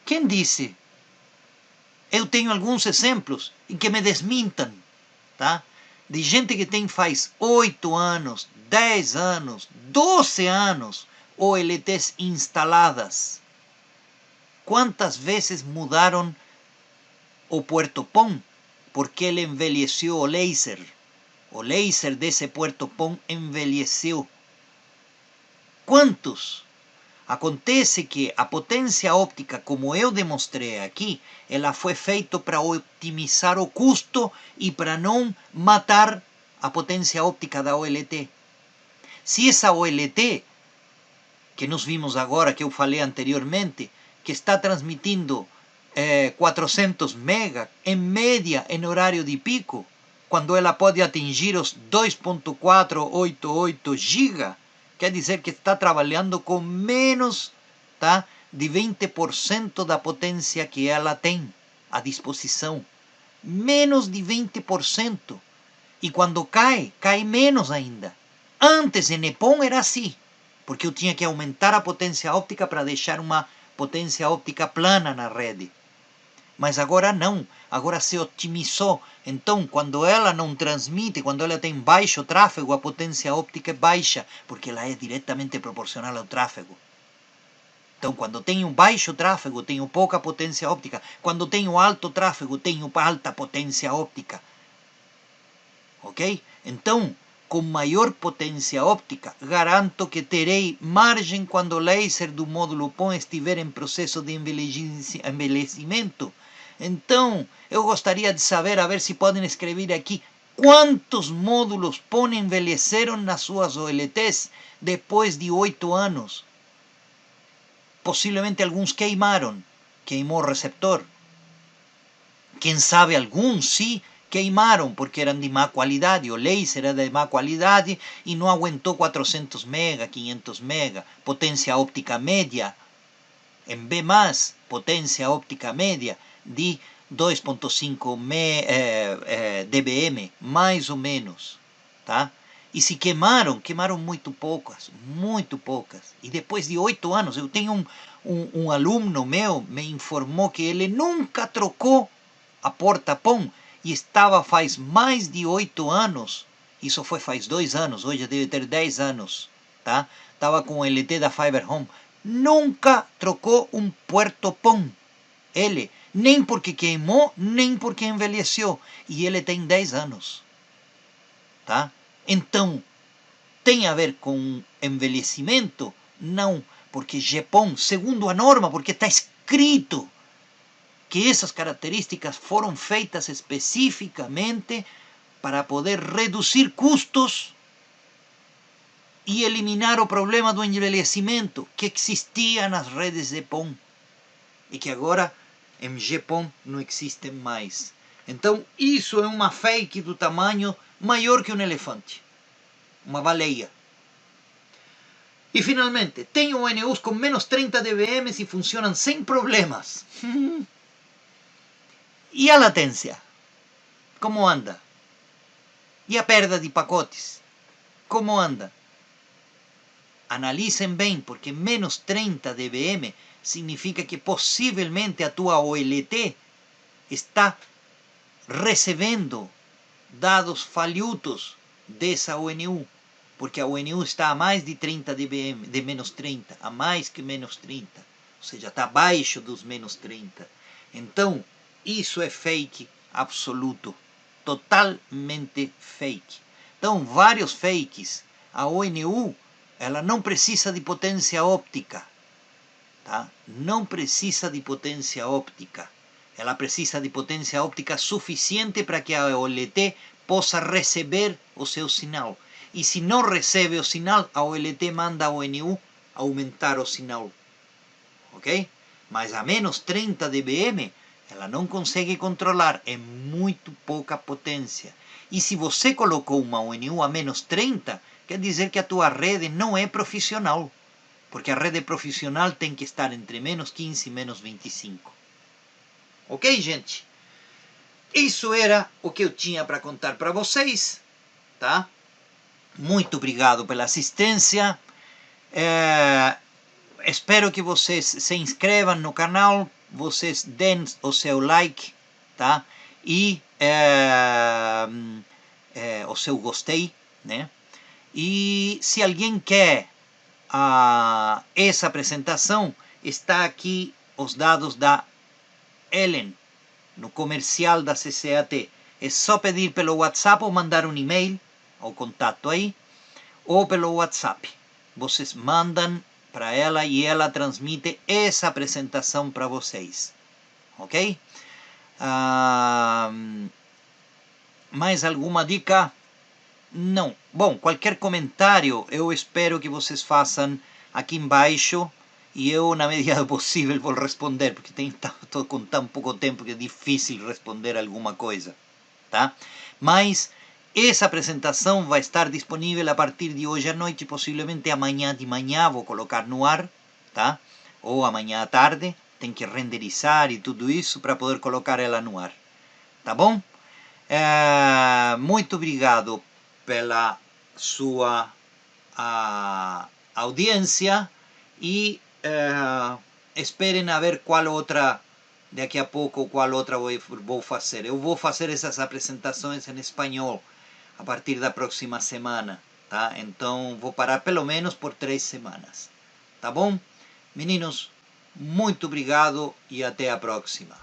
Quem disse? Eu tenho alguns exemplos em que me desmintam, tá? De gente que tem faz 8 anos, 10 anos, 12 anos OLTs instaladas. quantas vezes mudaram o Puerto PON? Porque ele envelheceu o laser. O laser desse Puerto PON envelheceu. Quantos? Acontece que a potência óptica, como eu demonstrei aqui, ela foi feita para otimizar o custo e para não matar a potência óptica da OLT. Se essa OLT, que nós vimos agora, que eu falei anteriormente, que está transmitindo 400 mega, em média, em horário de pico, quando ela pode atingir os 2.488 GB, quer dizer que está trabalhando com menos, tá, de 20% da potência que ela tem à disposição. Menos de 20%. E quando cai, cai menos ainda. Antes, em EPON era assim, porque eu tinha que aumentar a potência óptica para deixar uma potência óptica plana na rede. Mas agora não, agora se otimizou. Então, quando ela não transmite, quando ela tem baixo tráfego, a potência óptica é baixa, porque ela é diretamente proporcional ao tráfego. Então, quando tenho baixo tráfego, tenho pouca potência óptica. Quando tenho alto tráfego, tenho alta potência óptica. Ok? Então, com maior potência óptica, garanto que terei margem quando o laser do módulo PON estiver em processo de envelhecimento. Então, eu gostaria de saber, a ver se podem escrever aqui, quantos módulos PON envelheceram nas suas OLTs depois de 8 anos. Possivelmente alguns queimaram, queimou o receptor. Quem sabe alguns, sim, queimaram porque eram de má qualidade, o laser era de má qualidade e não aguentou 400 mega, 500 mega, potência óptica média, em B+, potência óptica média de 2.5 dBm, mais ou menos, tá? E se queimaram muito poucas, muito poucas. E depois de 8 anos, eu tenho um aluno meu, me informou que ele nunca trocou a porta PON e estava faz mais de 8 anos, isso foi faz 2 anos, hoje deve ter 10 anos, tá? Estava com o LT da Fiber Home, nunca trocou um Puerto PON, ele, nem porque queimou, nem porque envelheceu, e ele tem 10 anos, tá? Então, tem a ver com envelhecimento? Não, porque GPON, segundo a norma, porque está escrito que essas características foram feitas especificamente para poder reduzir custos e eliminar o problema do envelhecimento que existia nas redes de PON e que agora em GPON não existem mais. Então isso é uma fake do tamanho maior que um elefante, uma baleia. E finalmente, tenho ONUs com menos 30 dBm e funcionam sem problemas. E a latência? Como anda? E a perda de pacotes? Como anda? Analisem bem, porque menos 30 dBm significa que possivelmente a tua OLT está recebendo dados falhutos dessa ONU, porque a ONU está a mais de 30 dBm, de menos 30, a mais que menos 30, ou seja, está abaixo dos menos 30. Então, isso é fake absoluto, totalmente fake. Então, vários fakes. A ONU, ela não precisa de potência óptica, tá? Não precisa de potência óptica. Ela precisa de potência óptica suficiente para que a OLT possa receber o seu sinal. E se não recebe o sinal, a OLT manda a ONU aumentar o sinal. Ok? Mas a menos 30 dBm, ela não consegue controlar, é muito pouca potência. E se você colocou uma ONU a menos 30, quer dizer que a tua rede não é profissional. Porque a rede profissional tem que estar entre menos 15 e menos 25. Ok, gente? Isso era o que eu tinha para contar para vocês, tá? Muito obrigado pela assistência. Espero que vocês se inscrevam no canal, vocês deem o seu like, tá? E o seu gostei, né? E se alguém quer essa apresentação, está aqui os dados da Ellen no comercial da CCAT. É só pedir pelo WhatsApp ou mandar um e-mail ao contato aí, ou pelo WhatsApp. Vocês mandam para ela e ela transmite essa apresentação para vocês. Ok? Mais alguma dica? Não. Bom, qualquer comentário eu espero que vocês façam aqui embaixo e eu, na medida do possível, vou responder, porque estou com tão pouco tempo que é difícil responder alguma coisa. Tá? Mas essa apresentação vai estar disponível a partir de hoje à noite, possivelmente amanhã de manhã vou colocar no ar, tá? Ou amanhã à tarde, tem que renderizar e tudo isso para poder colocar ela no ar, tá bom? Muito obrigado pela sua audiência e esperem a ver qual outra, daqui a pouco, qual outra vou fazer. Eu vou fazer essas apresentações em espanhol a partir da próxima semana, tá? Então vou parar pelo menos por 3 semanas, tá bom? Meninos, muito obrigado e até a próxima.